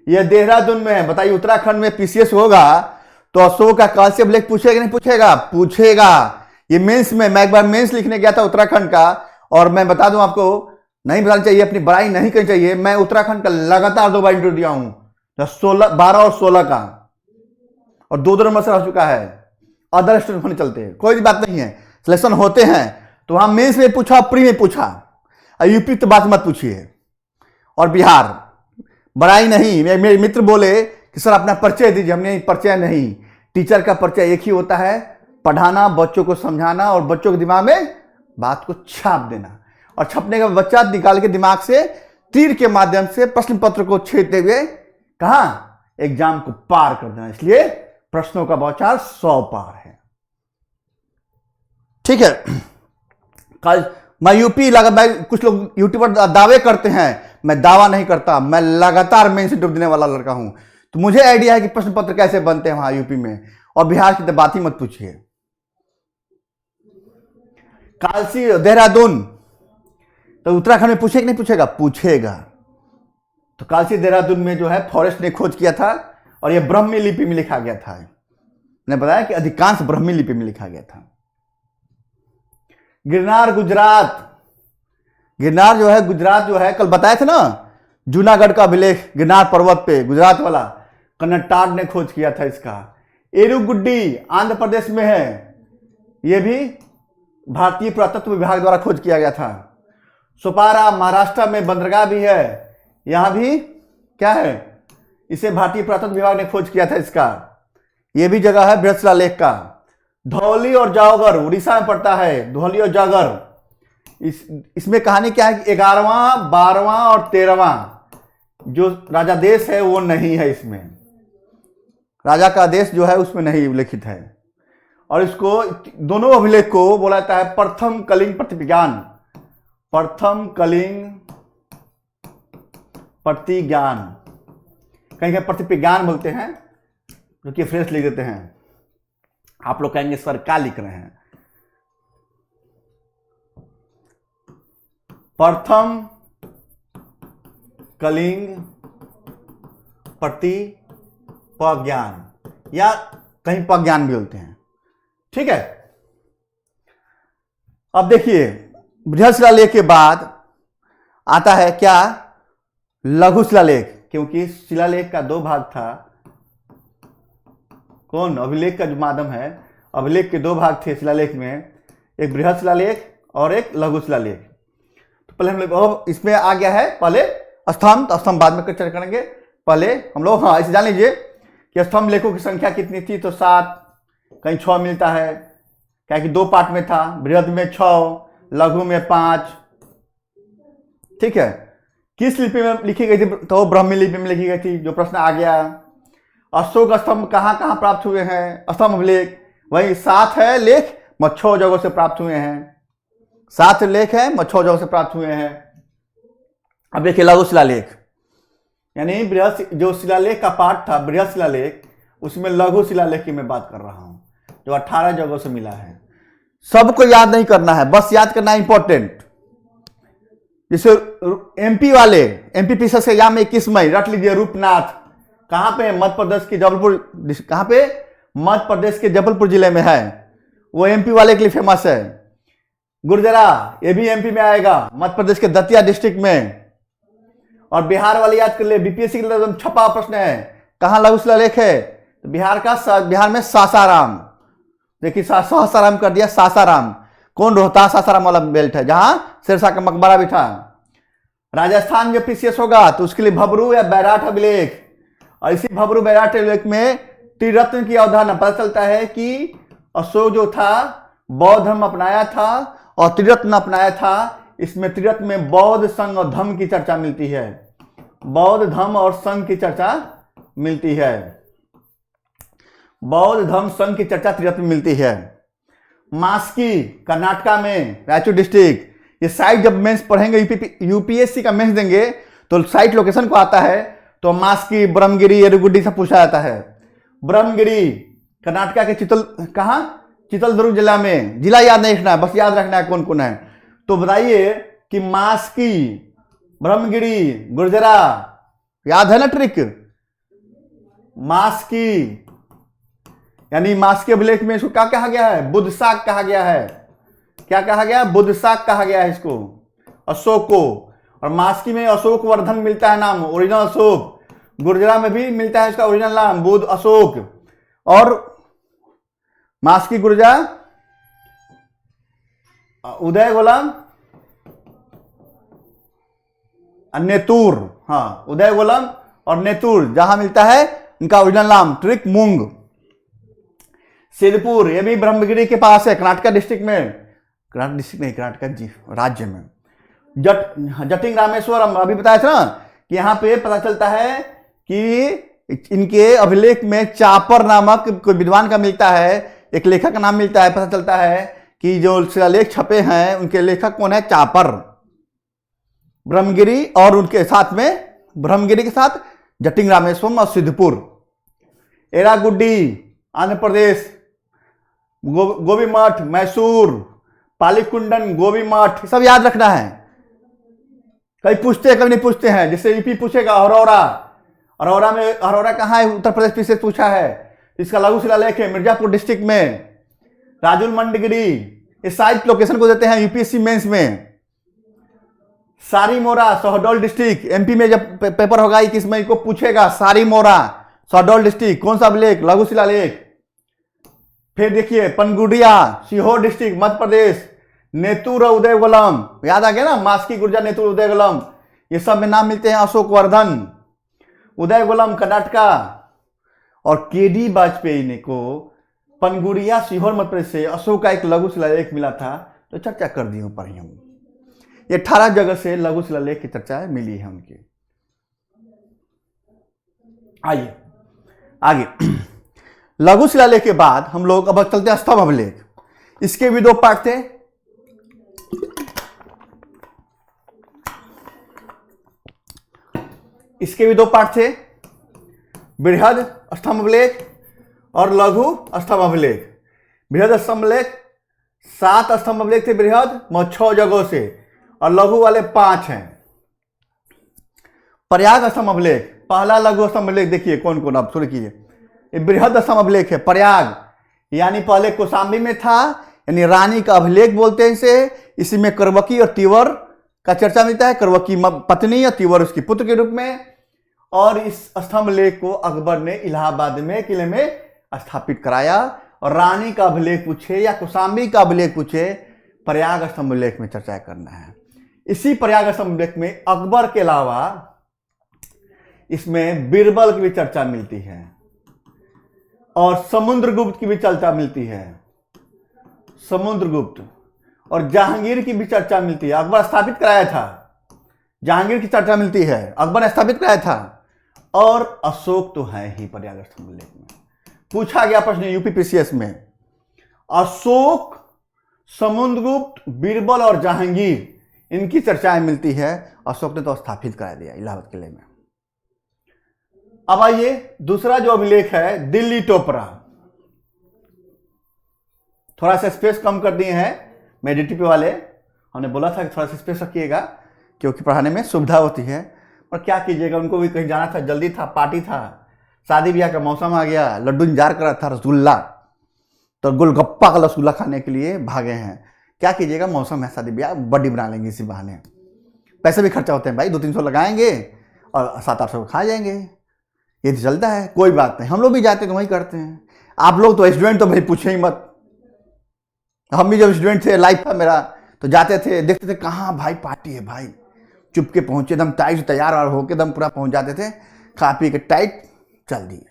ये देहरादून में है। बताइए उत्तराखंड में पीसीएस होगा तो अशोक का कालसी अभिलेख पूछेगा नहीं पूछेगा? पूछेगा। ये मेंस में, मैं एक बार मेंस लिखने गया था उत्तराखंड का, और मैं बता दूं आपको, नहीं बताना चाहिए, अपनी बड़ाई नहीं करनी चाहिए, मैं उत्तराखंड का लगातार 2 बार इंटरव्यू दिया हूं, 12 और 16 का, और 2 नंबर से रह चुका है। अदर स्टूडेंट होने चलते हैं, कोई बात नहीं है, सिलेक्शन होते हैं। तो वहां मेंस में पूछा, प्री में पूछा, यूपी तो बात मत पूछिए। और बिहार, बड़ाई नहीं, मेरे मित्र बोले कि सर अपना परिचय दीजिए, हमने परिचय नहीं, टीचर का परिचय एक ही होता है, पढ़ाना, बच्चों को समझाना और बच्चों के दिमाग में बात को छाप देना, और छपने का बच्चा निकाल के दिमाग से तीर के माध्यम से प्रश्न पत्र को छेदते हुए कहां एग्जाम को पार कर देना, इसलिए प्रश्नों का बौछार 100 पार है। ठीक है, कल मैं यूपी मैं कुछ लोग यूट्यूबर दावे करते हैं, मैं दावा नहीं करता, मैं लगातार मेंस से डूब देने वाला लड़का हूं, तो मुझे आइडिया है कि प्रश्न पत्र कैसे बनते हैं वहां यूपी में, और बिहार की तो बात ही मत पूछिए। कालसी देहरादून तो उत्तराखंड में पूछेगा नहीं पूछेगा, पूछेगा। तो कालसी देहरादून में जो है फॉरेस्ट ने खोज किया था और यह ब्राह्मी लिपि में लिखा गया था। मैंने बताया कि अधिकांश ब्राह्मी लिपि में लिखा गया था। गिरनार गुजरात, गिरनार जो है गुजरात जो है, कल बताए थे ना, जूनागढ़ का अभिलेख गिरनार पर्वत पे गुजरात वाला कन्नटाड ने खोज किया था इसका। एरुगुड्डी आंध्र प्रदेश में है, यह भी भारतीय पुरातत्व विभाग द्वारा खोज किया गया था। सोपारा महाराष्ट्र में बंदरगाह भी है, यहां भी क्या है, इसे भारतीय पुरातत्व विभाग ने खोज किया था इसका। यह भी जगह है बृहस्पति लेक का। धौली और जावगर उड़ीसा में पड़ता है, धौली और जावगर। इसमें कहानी क्या है कि 11वां 12वां और 13वां जो राजा देश है वो नहीं है, इसमें राजा का देश जो है उसमें नहीं उल्लेखित है। और इसको दोनों अभिलेख को बोला जाता है प्रथम कलिंग प्रतिज्ञान, प्रथम कलिंग प्रतिज्ञान, कहीं कहीं प्रतिज्ञान बोलते हैं, जो कि फ्रेश लिख देते हैं। आप लोग कहेंगे सर क्या लिख रहे हैं, प्रथम कलिंग प्रतिज्ञान, या कहीं प्रज्ञान भी बोलते हैं। ठीक है, अब देखिए बृहद शिलालेख के बाद आता है क्या, लघु शिलालेख, क्योंकि शिलालेख का 2 भाग था। कौन, अभिलेख का जो माध्यम है, अभिलेख के 2 भाग थे शिलालेख में, एक बृहद शिलालेख और एक लघु शिलालेख। तो पहले हम लोग इसमें आ गया है, पहले स्तंभ, तो स्तंभ बाद में चर्चा करेंगे। पहले हम लोग हाँ इसे जान लीजिए कि स्तंभ लेखों की संख्या कितनी थी, तो 7, कहीं 6 मिलता है, क्या कि 2 पार्ट में था, बृहद में 6, लघु में 5। ठीक है, किस लिपि में लिखी गई थी, तो ब्राह्मी लिपि में लिखी गई थी, जो प्रश्न आ गया। अशोक स्तंभ कहाँ कहाँ प्राप्त हुए हैं, स्तंभ अभिलेख वही 7 है लेख, 6 जगहों से प्राप्त हुए हैं, 7 लेख है, 6 जगहों से प्राप्त हुए हैं। अब देखिए लघु शिलालेख, यानी बृहद जो शिलालेख का पाठ था बृहद शिलालेख, उसमें लघु शिलालेख की मैं बात कर रहा हूं, जो 18 जगहों से मिला है। सबको याद नहीं करना है, बस याद करना है इंपॉर्टेंट। जैसे एमपी वाले, एमपी पीसीएस एग्जाम में 21 मई रट लीजिए, रूपनाथ कहां पे, मध्य प्रदेश के जबलपुर, कहां पे, मध्य प्रदेश के जबलपुर जिले में है, वो एमपी वाले के लिए फेमस है। गुर्जरा, ये भी एमपी में आएगा, मध्य प्रदेश के दतिया डिस्ट्रिक्ट में। और बिहार वाले याद कर ले, बीपीएससी के लिए छपा प्रश्न है, कहां लघु शिलालेख है, तो बिहार में सासाराम। देखिए सासाराम कर दिया, सासाराम कौन, रोहतास सासाराम वाला बेल्ट है, जहां शेरशाह का मकबरा भी था। राजस्थान में पीसीएस होगा तो उसके लिए भबरू या बैराट अभिलेख, और इसी भबरू बैराट अभिलेख में त्रिरत्न की अवधारणा पता चलता है कि अशोक जो था बौद्ध धर्म अपनाया था और त्रिरत्न अपनाया था। इसमें त्रिरत्न में बौद्ध, संघ और धम्म की चर्चा मिलती है, बौद्ध धम्म और संघ की चर्चा मिलती है, बौद्ध धम्म संघ की चर्चा त्रिरत्न में मिलती है। मास्की कर्नाटका में, रायचूर डिस्ट्रिक्ट, ये साइट जब मेंस पढ़ेंगे, यूपीएससी का मेंस देंगे तो साइट लोकेशन को आता है, तो मास्की, ब्रह्मगिरी, एरुगुड्डी से पूछा जाता है। ब्रह्मगिरी कर्नाटका के चित्रदुर्ग जिला में, जिला याद नहीं रखना है, बस याद रखना है कौन कौन है। तो बताइए कि मास्की, ब्रह्मगिरी, गुर्जरा, याद है ना ट्रिक, मास्की, यानी मास्की अभिलेख में इसको क्या कहा गया है, बुद्ध शाक कहा गया है। क्या कहा गया, बुद्ध शाक कहा गया है इसको, अशोक को। और मास्की में अशोक वर्धन मिलता है नाम, ओरिजिनल अशोक। गुर्जरा में भी मिलता है इसका ओरिजिनल नाम, बुद्ध अशोक। और मास्की, गुर्जरा, उदय गोलम, नेतुर, हाँ उदय गोलम और नेतुर, जहां मिलता है इनका ओरिजिनल नाम ट्रिक मूंग। सिद्धपुर, ये भी ब्रह्मगिरी के पास है, कर्नाटका डिस्ट्रिक्ट में, कर्नाटक डिस्ट्रिक्ट नहीं, कर्नाटका राज्य में। जटिंग रामेश्वरम, अभी बताया था ना कि यहाँ पे पता चलता है कि इनके अभिलेख में चापर नामक कोई विद्वान का मिलता है, एक लेखक का नाम मिलता है। पता चलता है कि जो शिलालेख छपे हैं उनके लेखक कौन है, चापर, ब्रह्मगिरी, और उनके साथ में ब्रह्मगिरी के साथ जटिंग रामेश्वरम और सिद्धपुर, एरागुड्डी आंध्र प्रदेश, गोभी मठ मैसूर, पालीकुंडन गोभी मठ, सब याद रखना है। कभी पूछते हैं कभी नहीं पूछते हैं। जैसे यूपी पूछेगा अरोरा, अरोरा में, अरोरा कहाँ है, उत्तर प्रदेश पीछे पूछा है। इसका लघु शिलालेख है मिर्जापुर डिस्ट्रिक्ट में, राजुल मंडगिरी। इस साइट लोकेशन को देते हैं यूपीएससी मेंस में। सारी मोरा शहडोल डिस्ट्रिक्ट, एमपी में जब पेपर होगा 21 मई को पूछेगा, सारी मोरा शहडोल डिस्ट्रिक्ट, कौन सा अभिलेख, लघु शिलालेख। फिर देखिए पनगुड़िया सीहोर डिस्ट्रिक्ट मध्य प्रदेश, नेतुर उदयगोलम, याद आ गया ना, मास्की गुर्जर नेतुर उदयगोलम, ये सब में नाम मिलते हैं। अशोक वर्धन, उदयगोलम कर्नाटका, और केडी वाजपेयी ने को पनगुड़िया सीहोर मध्य प्रदेश से अशोक का एक लघु शिलालेख मिला था, तो चर्चा कर दी हूं पढ़ी हम। ये 18 जगह से लघु शिलालेख की चर्चा मिली है उनकी। आइए आगे, लघु शिलालेख के बाद हम लोग अब चलते हैं स्तंभ अभिलेख। इसके भी 2 पार्ट थे। इसके भी 2 पार्ट थे, बृहद स्तंभ अभिलेख और लघु स्तंभ अभिलेख। बृहद स्तंभ अभिलेख 7 स्तंभ अभिलेख थे बृहद, 6 जगहों से, और लघु वाले 5 हैं। प्रयाग स्तंभ अभिलेख, पहला लघु स्तंभ अभिलेख देखिए कौन कौन, आप शुरू कीजिए। ये बृहद स्तंभ अभिलेख है प्रयाग, यानी पहले कौशाम्बी में था, यानी रानी का अभिलेख बोलते हैं इसे। इसी में करवकी और तीवर का चर्चा मिलता है, करवकी पत्नी और तीवर उसकी पुत्र के रूप में। और इस स्तंभ लेख को अकबर ने इलाहाबाद में किले में स्थापित कराया। और रानी का अभिलेख पूछे या कौशाम्बी का अभिलेख पूछे, प्रयाग स्तंभ लेख में चर्चा करना है। इसी प्रयाग स्तंभ लेख में अकबर के अलावा इसमें बीरबल की भी चर्चा मिलती है और समुद्रगुप्त की भी चर्चा मिलती है, समुद्रगुप्त, और जहांगीर की भी चर्चा मिलती है। अकबर स्थापित कराया था, जहांगीर की चर्चा मिलती है, अकबर ने स्थापित कराया था। और अशोक तो है ही प्रयाग स्तंभ लेख में। पूछा गया प्रश्न यूपीपीसीएस में, अशोक, समुद्रगुप्त, बीरबल और जहांगीर, इनकी चर्चाएं मिलती है। अशोक ने तो स्थापित करा दिया इलाहाबाद किले में। अब आइए दूसरा जो अभिलेख है, दिल्ली टोपरा। थोड़ा सा स्पेस कम कर दिए हैं मेडिटिपी वाले, हमने बोला था कि थोड़ा सा स्पेस रखिएगा क्योंकि पढ़ाने में सुविधा होती है। और क्या कीजिएगा, उनको भी कहीं जाना था, जल्दी था, पार्टी था, शादी ब्याह का मौसम आ गया, लड्डू इंतजार कर रहा था, रसगुल्ला, तो गोलगप्पा का रसगुल्ला खाने के लिए भागे हैं। क्या कीजिएगा, मौसम है, शादी ब्याह, बर्थडे बना लेंगे इसी बहाने। पैसे भी खर्चा होते हैं भाई, 200-300 लगाएंगे और 700-800 खा जाएंगे, ये तो चलता है, कोई बात नहीं। हम लोग भी जाते तो वही करते हैं। आप लोग तो स्टूडेंट तो भाई पूछे ही मत। हम भी जब स्टूडेंट थे, लाइफ था मेरा, तो जाते थे, देखते थे कहाँ भाई पार्टी है भाई, चुपके पहुंचे, एकदम टाइट से तैयार और होके एकदम पूरा पहुंच जाते थे, खा पी के टाइट चल दिए।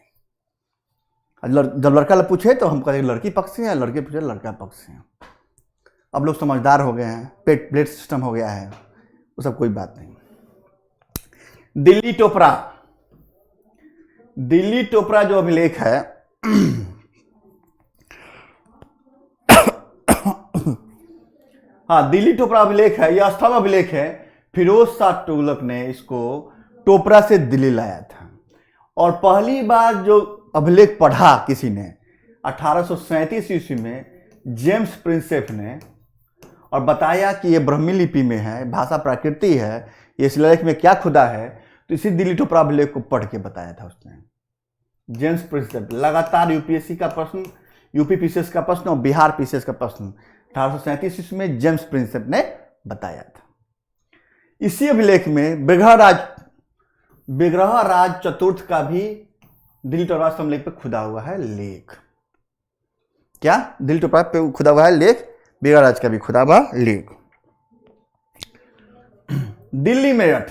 जब लड़का पूछे तो हम कहते लड़की पक्ष से, या लड़के पूछे लड़का पक्ष से। अब लोग समझदार हो गए हैं, प्लेट सिस्टम हो गया है, वो सब कोई बात नहीं। दिल्ली टोपरा, दिल्ली टोपरा जो अभिलेख है हाँ, दिल्ली टोपरा अभिलेख है, यह स्तंभ अभिलेख है। फिरोज शाह तुगलक ने इसको टोपरा से दिल्ली लाया था। और पहली बार जो अभिलेख पढ़ा किसी ने 1837 ईस्वी में जेम्स प्रिंसेप ने, और बताया कि ये ब्राह्मी लिपि में है, भाषा प्राकृति है, ये शिलालेख में क्या खुदा है, तो इसी दिल्ली टोपरा अभिलेख को पढ़ के बताया था उसने, जेम्स प्रिंसेप। लगातार यूपीएससी का प्रश्न, यूपी पीसीएस का प्रश्न और बिहार पीसीएस का प्रश्न 1837 ईस्वी में जेम्स प्रिंसेप ने बताया था। इसी अभिलेख में विग्रहराज चतुर्थ का भी दिल्ली टोपरा स्तंभ लेख पे खुदा हुआ है लेख। क्या दिल्ली टोपरा पे खुदा हुआ है लेख, विग्रहराज का भी खुदा हुआ लेख। दिल्ली मेरठ,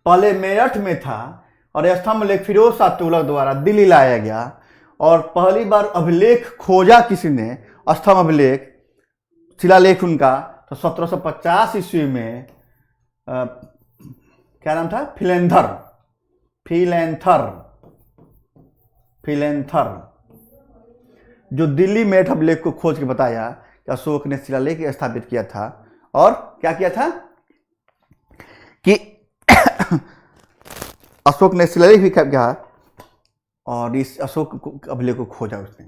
पहले मेरठ में था और यह स्तंभ लेख फिरोज शाह तुगलक द्वारा दिल्ली लाया गया। और पहली बार अभिलेख खोजा किसी ने, स्तंभ अभिलेख, शिलालेख उनका, तो 1750 ईस्वी में क्या नाम था, फिलेंथर, फिलेंथर, फिलेंथर, जो दिल्ली मेरठ अभिलेख को खोज के बताया कि अशोक ने शिलालेख स्थापित किया था और क्या किया था कि अशोक ने शिलालेख भी किया और इस अशोक अभिलेख को खोजा उसने।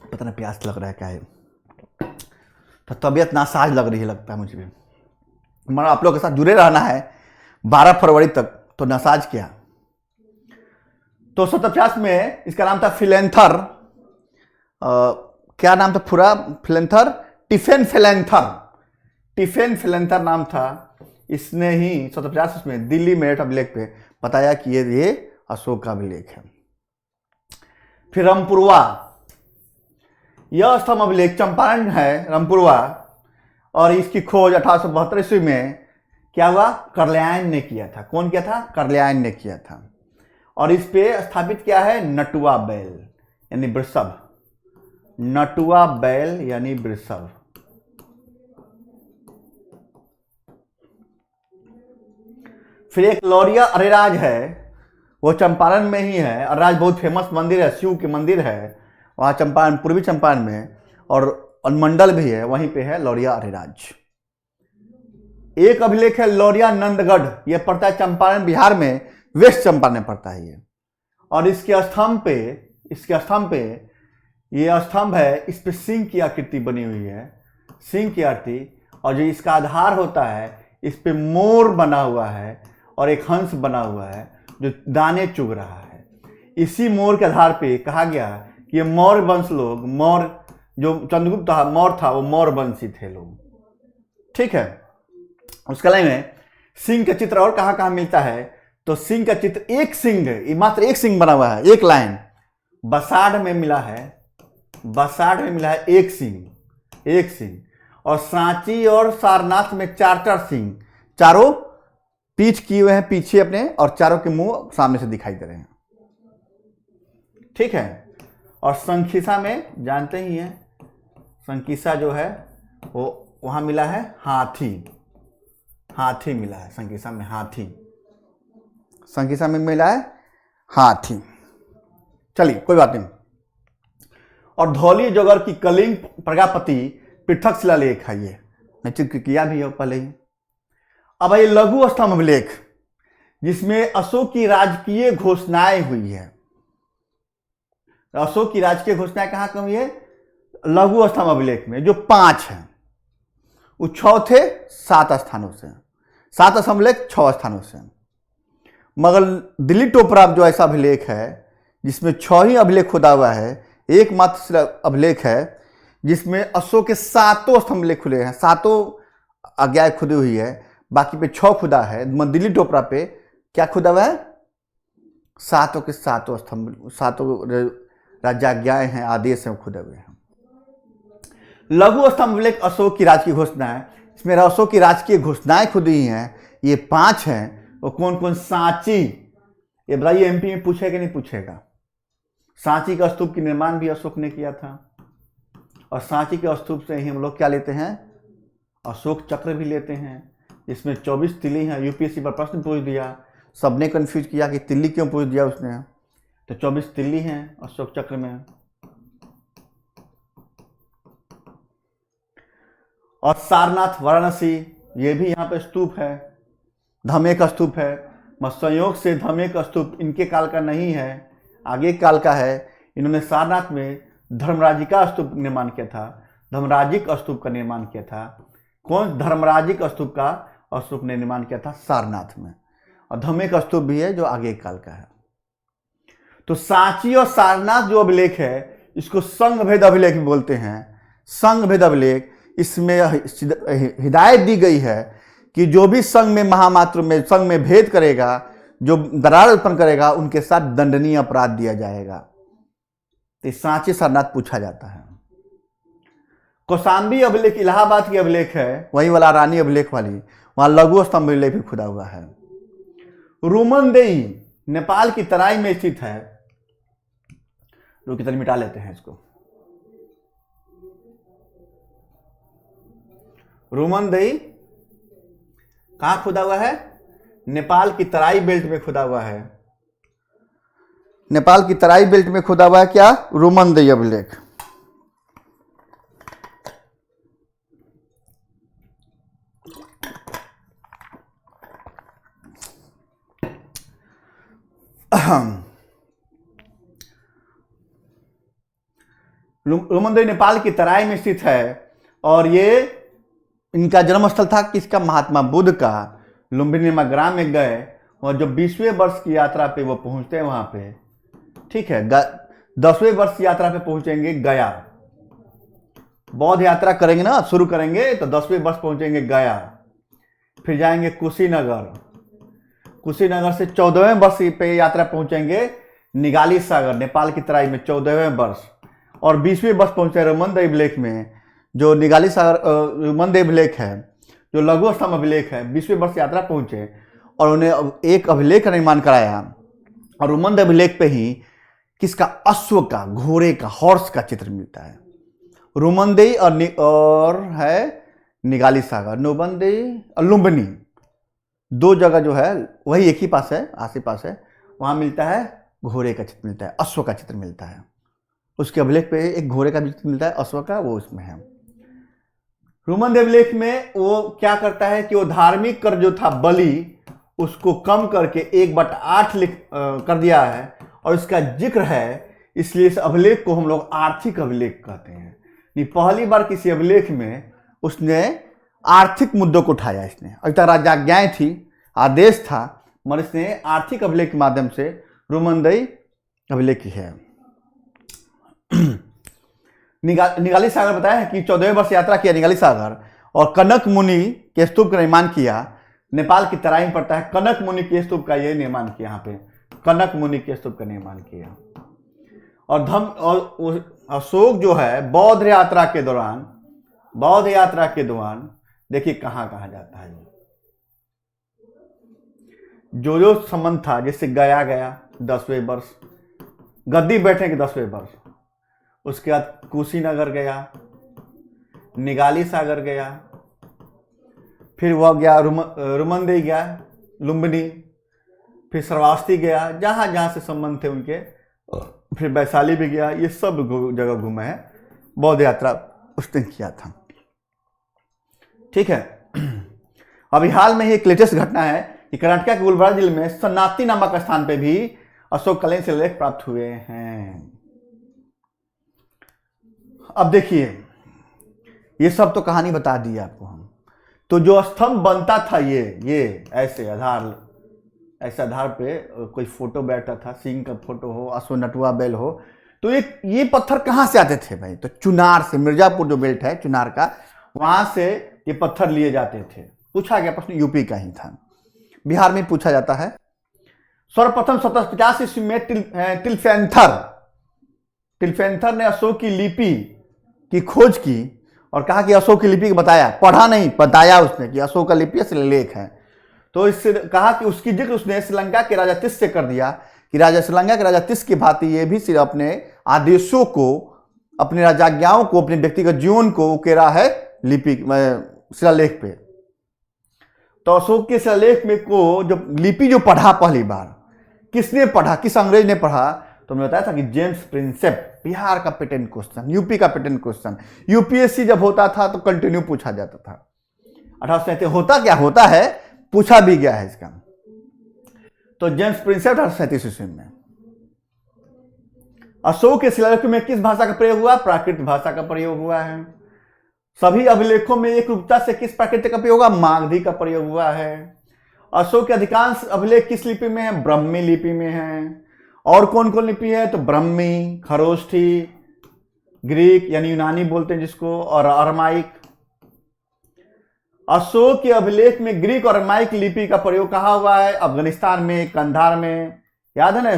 पता नहीं प्यास लग रहा है क्या है, तो तबीयत नासाज लग रही है लगता है मुझे भी। हमारा आप लोगों के साथ जुड़े रहना है 12 फरवरी तक, तो नासाज क्या। तो 1750 में इसका नाम था फिलेंथर, क्या नाम था पूरा, फिलेंथर, टिफेन फिलेंथर, टिफेन फिलेंथर नाम था। इसने ही 1750 में दिल्ली मेरठ अभिलेख पे बताया कि ये अशोक का अभिलेख है। फिर रामपुरवा, यह स्तंभ अभिलेख चंपारण है, रामपुरवा, और इसकी खोज 1872 ईस्वी में क्या हुआ, करलयान ने किया था। कौन किया था, करलयान ने किया था। और इस पे स्थापित किया है नटुआ बैल यानी वृषभ, नटुआ बैल यानी वृषभ। फिर एक लौरिया अरेराज है, वो चंपारण में ही है। अरेराज बहुत फेमस मंदिर है, शिव के मंदिर है वहाँ चंपारण, पूर्वी चंपारण में, और अनुमंडल भी है, वहीं पे है लौरिया अरेराज। एक अभिलेख है लौरिया नंदगढ़, यह पड़ता है चंपारण बिहार में, वेस्ट चंपारण में पड़ता है ये। और इसके स्तंभ पे ये स्तंभ है, इस पे सिंह की आकृति बनी हुई है, सिंह की आकृति, और जो इसका आधार होता है इस पे मोर बना हुआ है और एक हंस बना हुआ है जो दाने चुग रहा है। इसी मोर के आधार पे कहा गया कि ये मौर्य वंश लोग, मौर्य जो चंद्रगुप्त मौर्य था वो मौर्य वंशी थे लोग, ठीक है। उस कला में सिंह का चित्र और कहाँ कहाँ मिलता है, तो सिंह का चित्र, एक सिंह, मात्र एक सिंह बना हुआ है, एक लाइन, बसाड़ में मिला है, बसाड़ में मिला है एक सिंह, एक सिंह। और सांची और सारनाथ में 4 सिंह, चारों पीछ किए हुए हैं पीछे अपने, और चारों के मुंह सामने से दिखाई दे रहे हैं, ठीक है। और संखीसा में जानते ही हैं, संखीसा जो है वो वहां मिला है हाथी, हाथी मिला है संखीसा में, हाथी, संखीसा में मिला है हाथी। चलिए कोई बात नहीं। और धौली जोगर की कलिंग प्रजापति पृथक शिलालेख है, ये मैं चित्र किया भी है पहले ही। अब ये लघु स्तंभ अभिलेख जिसमें अशोक की राजकीय घोषणाएं हुई है। अशोक की राजकीय घोषणाएं कहाँ कहाँ हुई है, लघु स्तंभ अभिलेख में, जो 5 हैं, वो 6 थे 7 स्थानों से, 7 स्तंभ अभिलेख 6 स्थानों से। मगर दिल्ली टोपरा जो ऐसा अभिलेख है जिसमें 6 ही अभिलेख खुदा हुआ है, एकमात्र अभिलेख है जिसमें अशोक के 7 स्तंभ अभिलेख खुले हैं, 7 आज्ञाएं खुदी हुई है, बाकी पे 6 खुदा है। दिल्ली टोपरा पे क्या खुदा हुआ है, 7 के 7 स्तंभ, 7 राज्याज्ञाएं हैं, आदेश हैं, खुदे हुए हैं। लघु स्तंभ अभिलेख अशोक की राजकीय घोषणाएं, इसमें अशोक की राजकीय घोषणाएं खुदी हुई हैं, ये 5 हैं। वो कौन कौन, सांची, ये बताइए एमपी में पूछेगा कि नहीं पूछेगा। सांची का स्तूप की निर्माण भी अशोक ने किया था, और सांची के स्तूप से ही हम लोग क्या लेते हैं, अशोक चक्र भी लेते हैं, जिसमें 24 तिल्ली हैं। यूपीएससी पर प्रश्न पूछ दिया, सबने कंफ्यूज किया कि तिल्ली क्यों पूछ दिया उसने, तो 24 तिल्ली हैं अशोक चक्र में। और सारनाथ वाराणसी, ये भी यहाँ पे स्तूप है, धमे का स्तूप है। संयोग से धमे का स्तूप इनके काल का नहीं है, आगे काल का है। इन्होंने सारनाथ में धर्मराजिका स्तूप निर्माण किया था, धर्मराजिक स्तूप का निर्माण किया था। कौन, धर्मराजिक स्तूप का अशोक ने निर्माण किया था सारनाथ में। और धमे का स्तूप भी है जो आगे काल का है। तो सांची और सारनाथ जो अभिलेख है इसको संघ भेद अभिलेख भी बोलते हैं, संघ भेद अभिलेख। इसमें हिदायत दी गई है कि जो भी संघ में, महामात्र में, संघ में भेद करेगा, जो दरार उत्पन्न करेगा, उनके साथ दंडनीय अपराध दिया जाएगा। तो सांची सारनाथ पूछा जाता है। कौशाम्बी अभिलेख इलाहाबाद की अभिलेख है, वही वाला रानी अभिलेख वाली, वहां लघु स्तंभ अभिलेख भी खुदा हुआ है। रूमनदेई नेपाल की तराई में स्थित है, रुक, मिटा लेते हैं इसको। रोमनदेही कहाँ खुदा हुआ है? नेपाल की तराई बेल्ट में खुदा हुआ है। नेपाल की तराई बेल्ट में खुदा हुआ है क्या? रोमनदेही अभिलेख। रोमनदेही नेपाल की तराई में स्थित है और ये इनका जन्मस्थल था किसका? महात्मा बुद्ध का। लुम्बिनी ग्राम में गए और जब 20वें वर्ष की यात्रा पे वो पहुंचते हैं वहां पे, ठीक है, 10वें वर्ष की यात्रा पे पहुंचेंगे गया। बौद्ध यात्रा करेंगे ना, शुरू करेंगे तो 10वें वर्ष पहुंचेंगे गया, फिर जाएंगे कुशीनगर, कुशीनगर से 14वें वर्ष पे यात्रा पहुंचेंगे निगाली सागर, नेपाल की तराई में 14वें वर्ष, और 20वें वर्ष पहुंचे रोमनदेही अभिलेख में, जो निगाली सागर रोमनदेही अभिलेख है, जो लघु स्तंभ अभिलेख है। 20वें वर्ष यात्रा पहुंचे और उन्हें एक अभिलेख का निर्माण कराया और रोमनदेही अभिलेख पे ही किसका? अश्व का, घोड़े का, हॉर्स का चित्र मिलता है। रोमनदेही और है निगाली सागर, रोमनदेही और लुम्बिनी, दो जगह जो है वही एक ही पास है, आस पास है, वहां मिलता है घोड़े का चित्र मिलता है, अश्व का चित्र मिलता है। उसके अभिलेख पे एक घोड़े का भी चित्र मिलता है, अश्व का, वो उसमें है। रोमनदेही अभिलेख में वो क्या करता है कि वो धार्मिक कर जो था बलि, उसको कम करके 1/8 कर दिया है और इसका जिक्र है, इसलिए इस अभिलेख को हम लोग आर्थिक अभिलेख कहते हैं। ये पहली बार किसी अभिलेख में उसने आर्थिक मुद्दों को उठाया। इसने अभी तक राजाज्ञाएं थी, आदेश था, मगर इसने आर्थिक अभिलेख के माध्यम से रोमनदेही अभिलेख की है। निगाली सागर बताया है कि 14वें वर्ष यात्रा किया निगाली सागर और कनक मुनि के स्तूप का निर्माण किया। नेपाल की तराई में पड़ता है, कनक मुनि के स्तूप का ये निर्माण किया, यहाँ पे कनक मुनि के स्तूप का निर्माण किया। और अशोक जो है बौद्ध यात्रा के दौरान देखिए कहाँ कहाँ जाता है। जो संबंध था, जैसे गया 10वें वर्ष, गद्दी बैठने के 10वें वर्ष, उसके बाद कुशीनगर गया, निगाली सागर गया, फिर वह गया रोमनदेही गया, लुम्बिनी, फिर श्रावस्ती गया, जहाँ जहाँ से संबंध थे उनके, फिर वैशाली भी गया। ये सब जगह घूमे हैं, बौद्ध यात्रा उसने किया था। ठीक है। अभी हाल में ही एक लेटेस्ट घटना है कि कर्नाटक के गुलबर्गा जिले में सन्नाती नामक स्थान पे भी अशोककालीन शिलालेख प्राप्त हुए हैं। अब देखिए, ये सब तो कहानी बता दी आपको हम। तो जो स्तंभ बनता था ये ऐसे आधार पे कोई फोटो बैठा था, सिंह का फोटो हो, अश्व नटुआ बैल हो, तो ये पत्थर कहाँ से आते थे भाई? तो चुनार से, मिर्जापुर जो बेल्ट है चुनार का, वहां से ये पत्थर लिए जाते थे। पूछा गया प्रश्न, यूपी का ही था, बिहार में पूछा जाता है। सर्वप्रथम 1750 ईस्वी में टिलफेंथर ने अशोक की लिपि की खोज की और कहा कि अशोक की लिपि को बताया, पढ़ा नहीं, बताया उसने कि अशोक का लिपि शिलालेख है। तो इससे कहा कि उसकी जिक्र उसने श्रीलंका के राजा तिस से कर दिया कि श्रीलंका के राजा तिस की भांति ये भी सिर्फ अपने आदेशों को, अपने राजाज्ञाओं को, अपने व्यक्तिगत जीवन को उकेरा है लिपि शिलालेख पे। तो अशोक के शिलालेख में को जब लिपि जो पढ़ा पहली बार, किसने पढ़ा, किस अंग्रेज ने पढ़ा? तो मैंने बताया था कि जेम्स प्रिंसेप। बिहार का पेटेंट क्वेश्चन, यूपी का पेटेंट क्वेश्चन, यूपीएससी जब होता था तो कंटिन्यू पूछा जाता था। 1837 होता क्या होता है, पूछा भी गया है इसका। तो जेम्स प्रिंसेप 1837 ईस्वी में। अशोक के शिलालेख में किस भाषा का प्रयोग हुआ? प्राकृत भाषा का प्रयोग हुआ है। सभी अभिलेखों में एक रूपता से किस प्राकृत का प्रयोग हुआ? मागधी का प्रयोग हुआ है। अशोक के अधिकांश अभिलेख किस लिपि में है? ब्राह्मी लिपि में है। और कौन कौन लिपि है? तो ब्राह्मी, खरोष्ठी, ग्रीक यानी यूनानी बोलते हैं जिसको, और अरमाइक। अशोक के अभिलेख में ग्रीक और अरमाइक लिपि का प्रयोग कहाँ हुआ है? अफगानिस्तान में, कंधार में, याद है ना,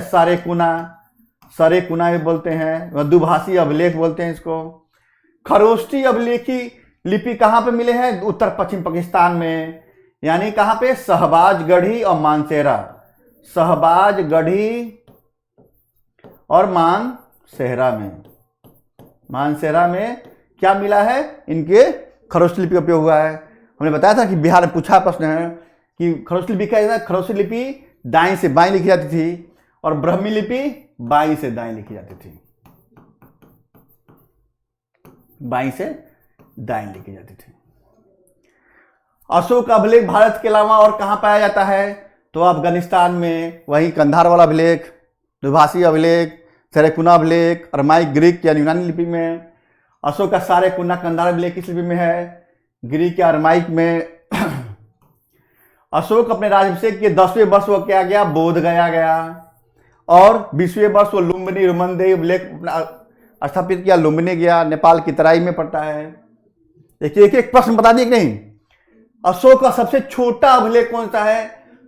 सरेकुना भी बोलते हैं, दुभाषी अभिलेख बोलते हैं इसको। खरोष्ठी अभिलेखी लिपि कहाँ पे मिले हैं? उत्तर पश्चिम पाकिस्तान में, यानी कहाँ पे? शहबाजगढ़ी और मानसेरा, शहबाजगढ़ी और मानसेरा में क्या मिला है? इनके खरोष्ठी लिपि का उपयोग हुआ है। हमने बताया था कि बिहार में पूछा प्रश्न है कि खरोष्ठी लिपि क्या है। खरोष्ठी लिपि दाईं से बाईं लिखी जाती थी और ब्राह्मी लिपि बाईं से दाईं लिखी जाती थी, बाईं से दाईं लिखी जाती थी। अशोक अभिलेख भारत के अलावा और कहां पाया जाता है? तो अफगानिस्तान में, वही कंधार वाला अभिलेख, दुभाषी अभिलेख, सेरेकुना अभिलेख, अरमाइक ग्रीक या यूनानी लिपि में। अशोक का सारेकुना कंधार अभिलेख किस लिपि में है? ग्रीक या अरमाइक में। अशोक अपने राज्याभिषेक के 10वें वर्ष वो क्या गया? बोध गया और 20वें वर्ष वो लुम्बिनी रुमनदेही अभिलेख स्थापित किया। लुम्बिनी गया, नेपाल की तराई में पड़ता है। देखिए एक एक प्रश्न बता दिए कि नहीं। अशोक का सबसे छोटा अभिलेख कौन सा है?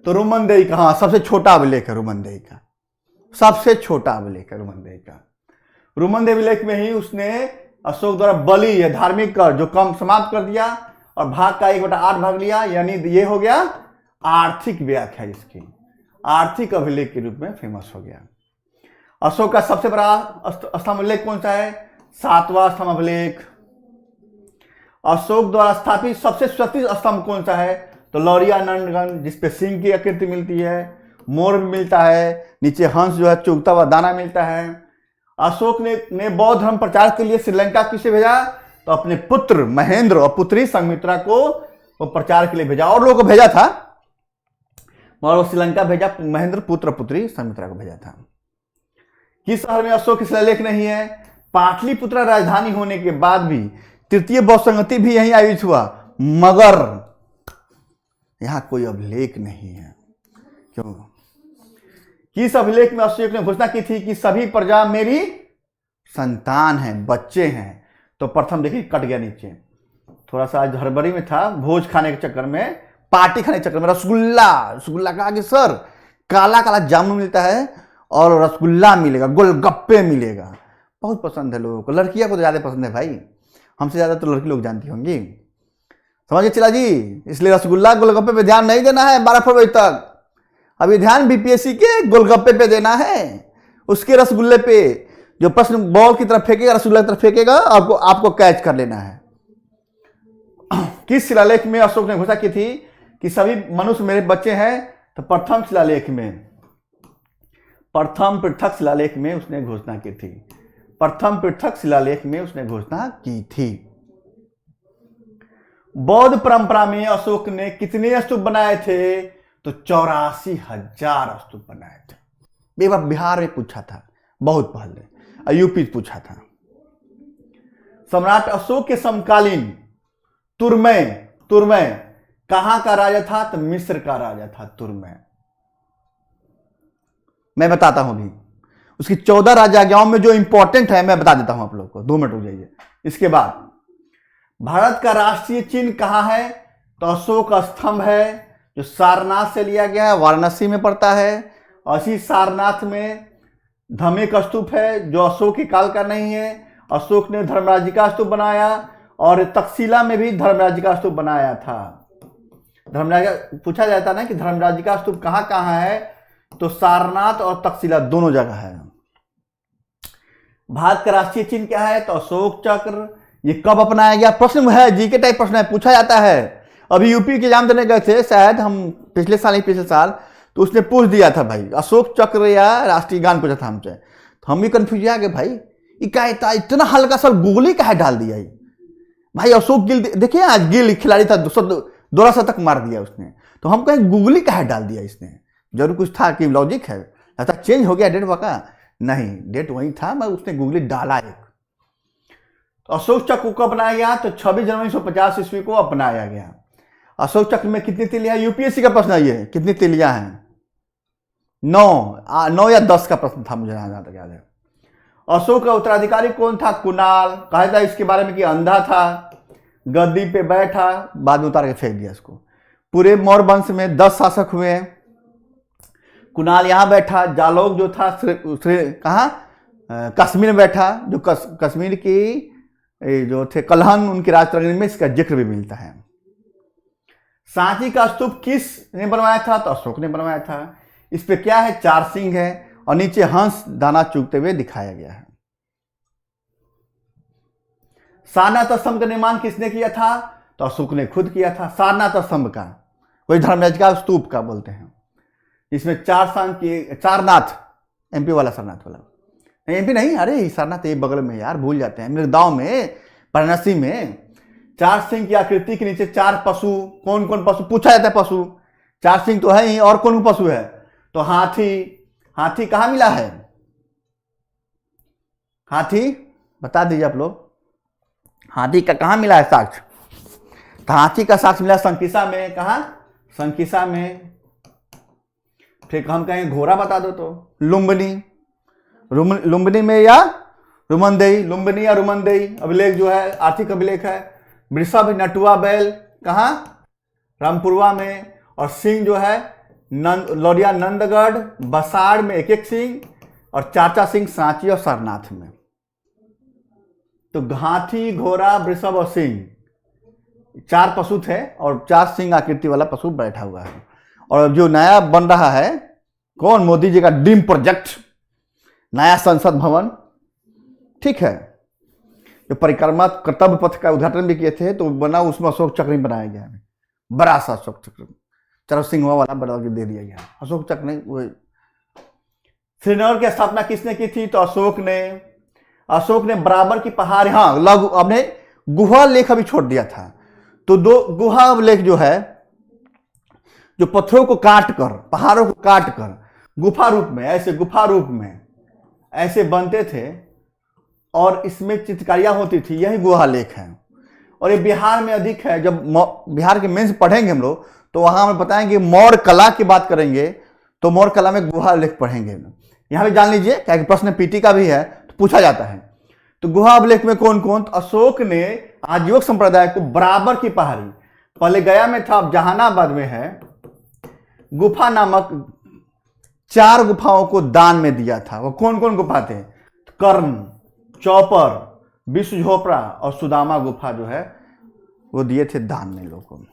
तो रुमनदेही का। हाँ, सबसे छोटा अभिलेख है रुमनदेही का, सबसे छोटा अभिलेख है रुमनदेही का। रुमनदेही अभिलेख में ही उसने अशोक द्वारा बलि या धार्मिक कर जो कम समाप्त कर दिया और भाग का 1/8 भाग लिया, यानी ये हो गया आर्थिक व्याख्या, इसकी आर्थिक अभिलेख के रूप में फेमस हो गया। अशोक का सबसे बड़ा स्तंभ अभिलेख कौन सा है? 7वां स्तंभ अभिलेख। अशोक द्वारा स्थापित सबसे सुरक्षित स्तंभ कौन सा है? तो लौरिया नंदगंज, जिसपे सिंह की आकृति मिलती है, मोर मिलता है, नीचे हंस जो है चुगता हुआ दाना मिलता है। अशोक ने बौद्ध धर्म प्रचार के लिए श्रीलंका किसे भेजा? तो अपने पुत्र महेंद्र और पुत्री संघमित्रा को वो प्रचार के लिए भेजा, और लोगों को भेजा था, मगर वो श्रीलंका भेजा महेंद्र पुत्र पुत्री संघमित्रा को भेजा था। किस शहर में अशोक की शिलालेख नहीं है? पाटलिपुत्र राजधानी होने के बाद भी तृतीय बौद्ध संगति भी यहीं आयोजित हुआ, मगर यहां कोई अभिलेख नहीं है। क्यों? किस अभिलेख में अशोक ने घोषणा की थी कि सभी प्रजा मेरी संतान है, बच्चे हैं? तो प्रथम देखिए कट गया नीचे, थोड़ा सा आज हड़बड़ी में था, भोज खाने के चक्कर में, पार्टी खाने के चक्कर में रसगुल्ला कहा कि सर काला काला जामुन मिलता है और रसगुल्ला मिलेगा, गोलगप्पे मिलेगा। बहुत पसंद है लोगों को, लड़कियां को तो ज्यादा पसंद है भाई, हमसे ज्यादा तो लड़की लोग जानती होंगी, समझिए चिला जी। इसलिए रसगुल्ला गोलगप्पे पे ध्यान नहीं देना है 12 फरवरी तक, अभी ध्यान बीपीएससी के गोलगप्पे पे देना है, उसके रसगुल्ले पे जो प्रश्न बॉल की तरफ फेंकेगा, रसगुल्ला की तरफ फेंकेगा, आपको कैच कर लेना है। किस शिलालेख में अशोक ने घोषणा की थी कि सभी मनुष्य मेरे बच्चे हैं? तो प्रथम शिलालेख में, प्रथम पृथक शिलालेख में उसने घोषणा की थी, प्रथम पृथक शिलालेख में उसने घोषणा की थी। बौद्ध परंपरा में अशोक ने कितने स्तूप बनाए थे? तो 84,000 स्तूप बनाए थे। एक बार बिहार में पूछा था बहुत पहले, यूपी पूछा था। सम्राट अशोक के समकालीन तुर्मै कहां का राजा था? तो मिस्र का राजा था तुर्मै। मैं बताता हूं अभी उसकी 14 राजआज्ञाओं में जो इंपॉर्टेंट है मैं बता देता हूं आप लोग को, 2 मिनट रुक जाइए। इसके बाद भारत का राष्ट्रीय चिन्ह कहां है? तो अशोक स्तंभ है, जो सारनाथ से लिया गया है, वाराणसी में पड़ता है। और इसी सारनाथ में धमेक स्तूप है जो अशोक के काल का नहीं है, अशोक ने धर्मराज का स्तूप बनाया, और तक्षशिला में भी धर्मराज का स्तूप बनाया था। धर्मराज पूछा जाता ना कि धर्मराज का स्तूप कहां कहां है? तो सारनाथ और तक्षशिला दोनों जगह है। भारत का राष्ट्रीय चिन्ह क्या है? तो अशोक चक्र। ये कब अपनाया गया? प्रश्न है, जीके टाइप प्रश्न है, पूछा जाता है। अभी यूपी के एग्जाम देने गए थे शायद हम, पिछले साल, तो उसने पूछ दिया था भाई अशोक चक्र या राष्ट्रीय गान पूछा था हमसे, तो हम भी कंफ्यूज आ गए भाई, इतना हल्का सा गूगली का डाल दिया भाई। अशोक गिल देखिए, आज गिल खिलाड़ी था, 2 शतक मार दिया उसने, तो हम कहें गूगली का डाल दिया इसने। जरूर कुछ था कि लॉजिक है, ऐसा चेंज हो गया डेट वाका नहीं, डेट वही था, मैं उसने गूगली डाला एक। तो अशोक चक्र को अपनाया गया तो 26 जनवरी 1950 ईस्वी को अपनाया गया। अशोक चक्र में कितनी तिलियां? यूपीएससी का प्रश्न है ये, कितनी तिलियां हैं? 9 या 10 का प्रश्न था मुझे जहां तक याद है। अशोक का उत्तराधिकारी कौन था? कुणाल। कहा था इसके बारे में कि अंधा था, गद्दी पे बैठा, बाद में उतार के फेंक दिया इसको। पूरे मौर्य वंश में 10 शासक हुए हैं। कुणाल यहां बैठा, जालौक जो था कहां? कश्मीर में बैठा, जो कश्मीर की जो थे कलहन, उनकी राजतरंगिणी में इसका जिक्र भी मिलता है। सांची का स्तूप किसने बनवाया था? तो अशोक ने बनवाया था। इस पे क्या है? 4 सिंह है और नीचे हंस दाना चुगते हुए दिखाया गया है। सारनाथ स्तंभ का निर्माण किसने किया था? तो अशोक ने खुद किया था। सारनाथ स्तंभ का, वही धर्मराज का स्तूप का बोलते हैं, इसमें 4 सांग किए। सारनाथ एमपी वाला सारनाथ वाला, एमपी नहीं, अरे सारनाथ ये बगल में यार, भूल जाते हैं। मेरे गांव में वाराणसी में 4 सिंह की आकृति के नीचे 4 पशु, कौन कौन पशु पूछा जाता है। पशु 4 सिंह तो है ही, और कौन पशु है तो हाथी। हाथी कहाँ मिला है? हाथी बता दीजिए आप लोग, हाथी का कहाँ मिला है साक्ष्य? तो हाथी का साक्ष्य मिला संकिसा में। कहा? संकिसा में। फिर हम कहें घोड़ा बता दो तो लुम्बिनी, लुम्बिनी में या रुमनदेही, लुम्बिनी या रुमनदेही अभिलेख जो है आर्थिक अभिलेख है। वृषभ नटुआ बैल कहाँ? रामपुरवा में। और सिंह जो है लौरिया नंदगढ़ बसाड़ में 1-1 सिंह, और 4 सिंह सांची और सारनाथ में। तो हाथी घोड़ा वृषभ और सिंह 4 पशु थे, और 4 सिंह आकृति वाला पशु बैठा हुआ है। और जो नया बन रहा है, कौन? मोदी जी का ड्रीम प्रोजेक्ट, नया संसद भवन, ठीक है, जो परिक्रमा कर्तव्य पथ का उद्घाटन भी किए थे, तो बना, उसमें अशोक चक्र बनाया गया है, बड़ा सा अशोक चक्र, चरव सिंह वाला बड़ा दे दिया गया अशोक चक्र। नहीं, वो श्रीनगर की स्थापना किसने की थी? तो अशोक ने बराबर की पहाड़, हाँ लघु, अपने गुहा लेख अभी छोड़ दिया था। तो 2 गुहा लेख जो है, जो पत्थरों को काट कर, पहाड़ों को काट कर गुफा रूप में, ऐसे गुफा रूप में ऐसे बनते थे, और इसमें चित्रकारियां होती थी, यही गुहा लेख है। और ये बिहार में अधिक है। जब बिहार के मेंस पढ़ेंगे हम लोग, तो वहां हमें बताएंगे, मौर्य कला की बात करेंगे तो मौर्य कला में गुहा लेख पढ़ेंगे। यहां भी जान लीजिए, क्या प्रश्न पीटी का भी है तो पूछा जाता है। तो गुहा अभिलेख में कौन कौन? तो अशोक ने आजीवक संप्रदाय को बराबर की पहाड़ी, पहले गया में था, अब जहानाबाद में है, गुफा नामक 4 गुफाओं को दान में दिया था। वो कौन कौन गुफा थे? कर्ण, चौपर, विश्व झोपड़ा और सुदामा गुफा जो है वो दिए थे दान में लोगों को।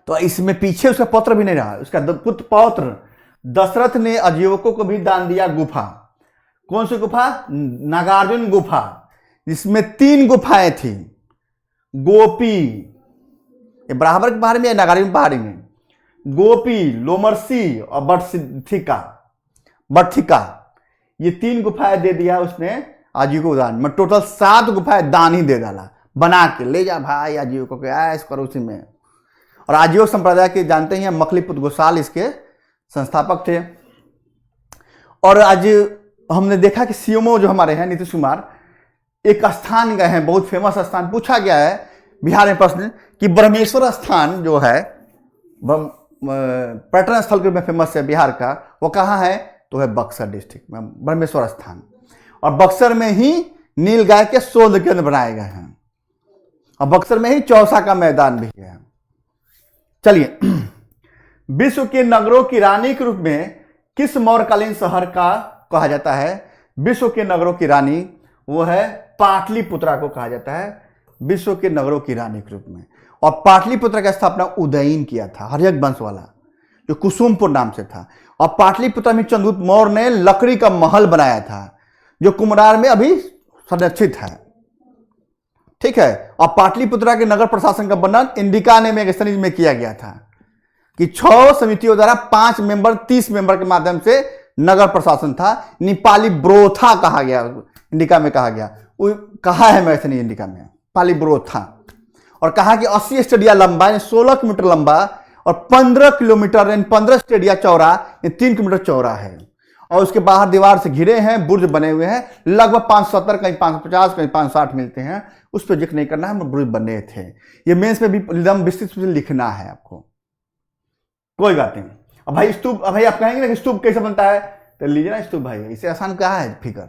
तो इसमें पीछे उसका पौत्र भी नहीं रहा, उसका पुत्र पौत्र दशरथ ने आजीवकों को भी दान दिया गुफा। कौन सी गुफा? नागार्जुन गुफा, जिसमें 3 गुफाएं थी। गोपी, ये बराबर की पहाड़ी में, नागार्जुन पहाड़ी में, गोपी, लोमरसी और बर्थिका, ये 3 गुफाएं दे दिया उसने आजीविकों को दान में। टोटल 7 गुफाएं दान ही दे डाला, बना के ले जा भाई आजीविकों को, ऐश करो उसी में। और आजीवक संप्रदाय के जानते हैं मखलीपुत्र गोसाल इसके संस्थापक थे। और आज हमने देखा कि सीएमओ जो हमारे हैं नीतीश कुमार, एक स्थान गए हैं, बहुत फेमस स्थान, पूछा गया है बिहार में प्रश्न कि ब्रह्मेश्वर स्थान जो है पर्यटन स्थल के रूप में फेमस है बिहार का, वो कहाँ है? तो है बक्सर डिस्ट्रिक्ट में ब्रह्मेश्वर स्थान। और बक्सर में ही नील गाय के शोध केंद्र बनाए गए हैं, और बक्सर में ही चौसा का मैदान भी है। चलिए, विश्व के नगरों की रानी के रूप में किस मौर्यकालीन शहर का कहा जाता है? विश्व के नगरों की रानी वो है पाटलिपुत्रा को कहा जाता है, विश्व के नगरों की रानी के रूप में। और पाटलिपुत्र का स्थापना उदयन किया था, हर्यक वंश वाला, जो कुसुमपुर नाम से था। और पाटलिपुत्र में चंद्रगुप्त मौर्य ने लकड़ी का महल बनाया था, जो कुम्हरार में अभी संरक्षित है, ठीक है। और पाटलिपुत्रा के नगर प्रशासन का वर्णन इंडिका ने मैगजीन में किया गया था कि 6 समितियों द्वारा 5 मेंबर 30 मेंबर के माध्यम से नगर प्रशासन था। नेपाली ब्रोथा कहा गया, इंडिका में कहा गया, कहा है मैगजीन इंडिका में पाली ब्रोथा। और कहा कि 80 स्टेडिया लंबा, 16 किलोमीटर लंबा, और 15 किलोमीटर 15 स्टेडिया चौड़ा, 3 किलोमीटर चौड़ा है। और उसके बाहर दीवार से घिरे हैं, बुर्ज बने हुए हैं, लगभग 570, कहीं 550, कहीं 560 मिलते हैं। उस पर जिक्र नहीं करना है, बुर्ज बने थे। ये मेंस में भी एकदम विस्तृत से लिखना है आपको, कोई बात नहीं। अब भाई स्तूप, अब भाई आप कहेंगे ना कि स्तूप कैसे बनता है, तो लीजिए ना स्तूप भाई, इसे आसान क्या है फिगर।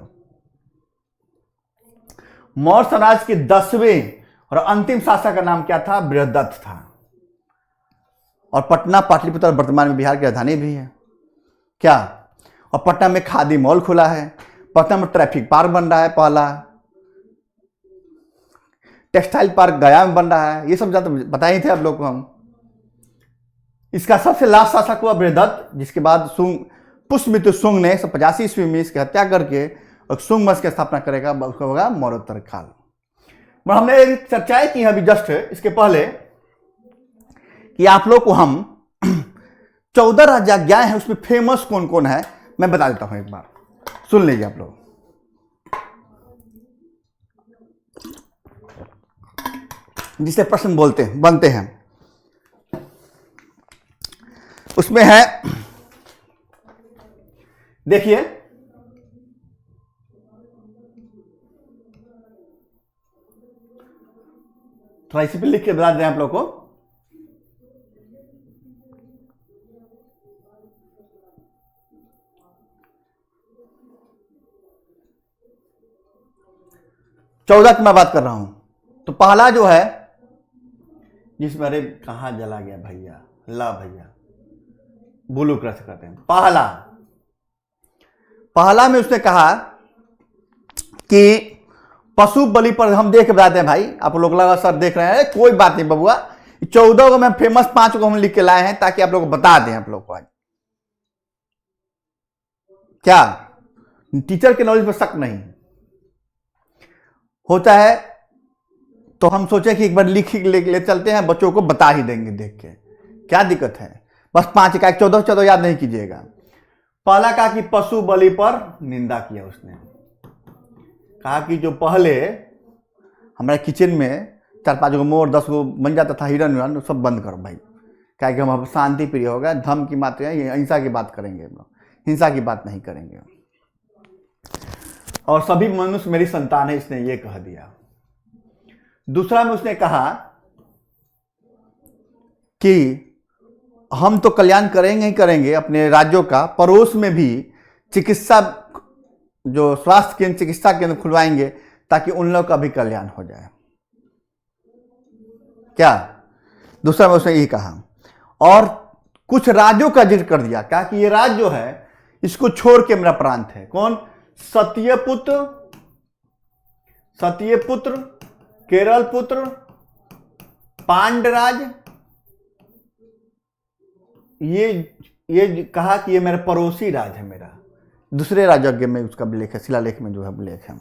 मौर्य साम्राज्य के 10वें और अंतिम शासक का नाम क्या था? बृहदत्त था। और पटना पाटलिपुत्र वर्तमान में बिहार की राजधानी भी है क्या? और पटना में खादी मॉल खुला है, पटना में ट्रैफिक पार्क बन रहा है, पहला टेक्सटाइल पार्क गया में बन रहा है। ये सब ज्यादा बताए थे आप लोग को हम। इसका सबसे लास्ट शासक हुआ बृहदत्त, जिसके बाद पुष्यमित्र शुंग ने 185 ईस्वी में इसकी हत्या करके और शुंग वंश की स्थापना करेगा, उसका होगा मौर्योत्तर काल। और हमने चर्चाएं की अभी जस्ट इसके पहले कि आप लोग को हम 14 राजाज्ञाएं हैं, उसमें फेमस कौन कौन है मैं बता देता हूं, एक बार सुन लीजिए आप लोग। जिसे प्रश्न बनते हैं उसमें है, देखिए थोड़ा इसी पे लिख के बता दें आप लोग को। चौदह की मैं बात कर रहा हूं। तो पहला जो है जिसमें, अरे कहां जला गया भैया, ला भैया ब्लू क्रश करते हैं। पहला में उसने कहा कि पशु बलि पर हम देख बताते हैं भाई, आप लोग लगा सर देख रहे हैं, कोई बात नहीं बबुआ, 14 को मैं फेमस 5 को हम लिख के लाए हैं ताकि आप लोग को बता दें आप लोग को। आज क्या टीचर के नॉलेज पर शक नहीं होता है तो हम सोचे कि एक बार लिख ले चलते हैं, बच्चों को बता ही देंगे देख के, क्या दिक्कत है। बस 5 का 14 याद नहीं कीजिएगा। पहला कहा कि पशु बलि पर निंदा किया उसने, कहा कि जो पहले हमारे किचन में 4-5 गो मोर 10 गो बन जाता था हिरन विरन, सब बंद करो भाई, क्या कि हम शांति प्रिय हो गए, धर्म की बात है, अहिंसा की बात करेंगे हम लोग, हिंसा की बात नहीं करेंगे। और सभी मनुष्य मेरी संतान है, इसने ये कह दिया। दूसरा में उसने कहा कि हम तो कल्याण करेंगे ही करेंगे अपने राज्यों का, पड़ोस में भी चिकित्सा जो स्वास्थ्य केंद्र चिकित्सा केंद्र खुलवाएंगे ताकि उन लोग का भी कल्याण हो जाए। क्या दूसरा में उसने यही कहा। और कुछ राज्यों का जिक्र कर दिया, कहा कि ये राज्य जो है इसको छोड़ के मेरा प्रांत है। कौन? सत्यपुत्र, केरल पुत्र, पांडराज, ये कहा कि ये मेरा पड़ोसी राज है, मेरा दूसरे राजज्ञ में उसका लेख है, शिलालेख में जो है लेख है।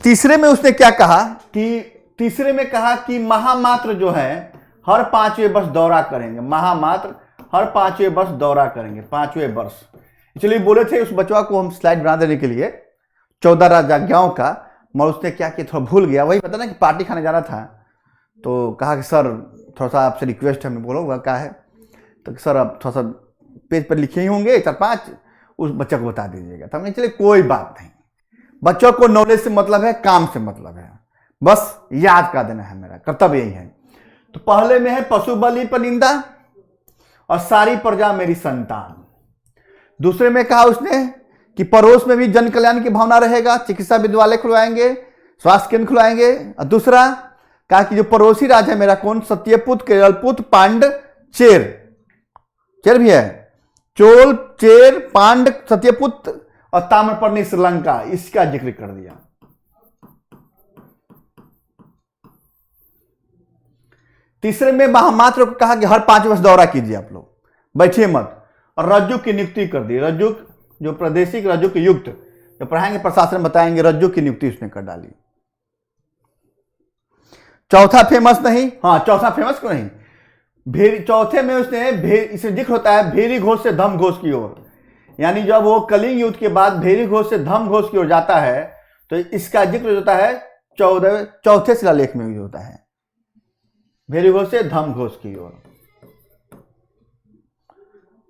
तीसरे में उसने क्या कहा कि तीसरे में कहा कि महामात्र जो है हर 5वें वर्ष दौरा करेंगे, महामात्र हर 5वें वर्ष दौरा करेंगे, 5वें वर्ष। इसलिए बोले थे उस बचवा को हम स्लाइड बना देने के लिए 14 राजाज्ञाओं का, मगर उसने क्या किया, थोड़ा भूल गया। वही पता ना कि पार्टी खाने जाना था तो कहा कि सर थोड़ा सा आपसे रिक्वेस्ट है, मैं बोलूँगा क्या है, तो सर आप थोड़ा सा पेज पर लिखे ही होंगे 4-5, उस बच्चे को बता दीजिएगा। तो हमने चलिए कोई बात नहीं, बच्चों को नॉलेज से मतलब है, काम से मतलब है, बस याद कर देना है, मेरा कर्तव्य यही है। तो पहले में है पशु बलि पर निंदा और सारी प्रजा मेरी संतान। दूसरे में कहा उसने कि पड़ोस में भी जन कल्याण की भावना रहेगा, चिकित्सा विद्यालय खुलवाएंगे, स्वास्थ्य केंद्र खुलवाएंगे। और दूसरा कहा कि जो पड़ोसी राज है मेरा, कौन? सत्यपुत्र, केरलपुत्र, पांड, चेर भी है, चोल, चेर, पांड, सत्यपुत्र और ताम्रपर्णी श्रीलंका, इसका जिक्र कर दिया। तीसरे में महामात्र को कहा कि हर 5 वर्ष दौरा कीजिए, आप लोग बैठिए मत। और रज्जु की नियुक्ति कर दी, रज्जु जो प्रादेशिक रज्जु की युक्त जो पढ़ाएंगे प्रशासन बताएंगे, रज्जु की नियुक्ति उसने कर डाली। चौथा फेमस नहीं, हाँ चौथा फेमस क्यों नहीं, चौथे में उसने इसे जिक्र होता है भेरी घोष से धम घोष की ओर, यानी जब वो कलिंग युद्ध के बाद भेरी घोष से धम घोष की ओर जाता है तो इसका जिक्र होता है चौथे शिलालेख में भी होता है, भेरी घोष से धम घोष की ओर।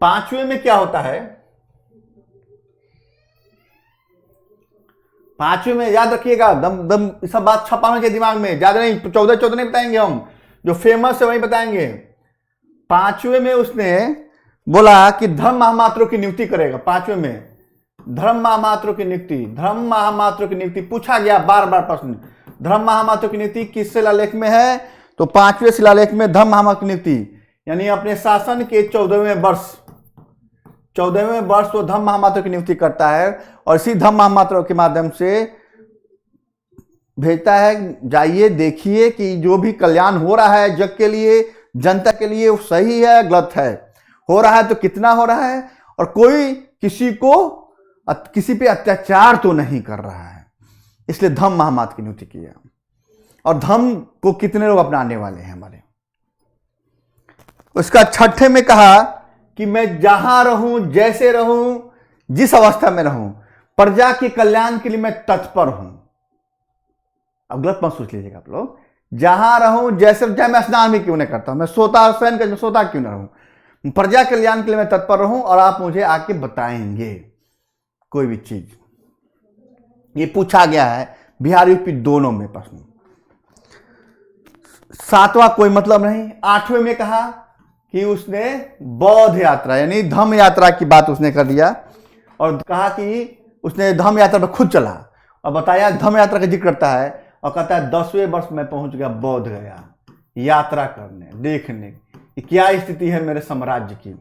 5वें में क्या होता है, 5वें में याद रखिएगा, दम सब बात छपा होने के दिमाग में, ज्यादा नहीं, 14 नहीं बताएंगे हम, जो फेमस है वही बताएंगे। 5वें में उसने बोला कि धर्म महामात्रों की नियुक्ति करेगा। 5वें में धर्म महामात्रों की नियुक्ति पूछा गया बार बार प्रश्न, धर्म महामात्रों की नियुक्ति किस शिलालेख में है? तो 5वें शिलालेख में धर्म महामात्र की नियुक्ति, यानी अपने शासन के 14वें वर्ष वो धर्म महामात्र की नियुक्ति करता है और इसी धर्म महामात्र के माध्यम से भेजता है, जाइए देखिए कि जो भी कल्याण हो रहा है जग के लिए, जनता के लिए, वो सही है गलत है, हो रहा है तो कितना हो रहा है, और कोई किसी पे अत्याचार तो नहीं कर रहा है। इसलिए धम्म महामात की नियुक्ति किया। और धम्म को कितने लोग अपनाने वाले हैं हमारे। उसका छठे में कहा कि मैं जहां रहूं, जैसे रहूं, जिस अवस्था में रहूं, प्रजा के कल्याण के लिए मैं तत्पर हूं। अब गलत मत सोच लीजिएगा आप लोग। जहां रहूं, जैसे, चाहे मैं स्नान भी क्यों नहीं करता हूं, मैं सोता शयन कर सोता क्यों ना रहूं, प्रजा कल्याण के लिए मैं तत्पर रहूं और आप मुझे आके बताएंगे कोई भी चीज। ये पूछा गया है बिहार यूपी दोनों में प्रश्न। सातवां कोई मतलब नहीं। आठवें में कहा कि उसने बौद्ध यात्रा यानी धम्म यात्रा की बात उसने कर दिया और कहा कि उसने धम्म यात्रा पर खुद चला और बताया धम्म यात्रा का जिक्र करता है और कहता है 10वें वर्ष में पहुंच गया बोध गया यात्रा करने, देखने कि क्या स्थिति है मेरे साम्राज्य की,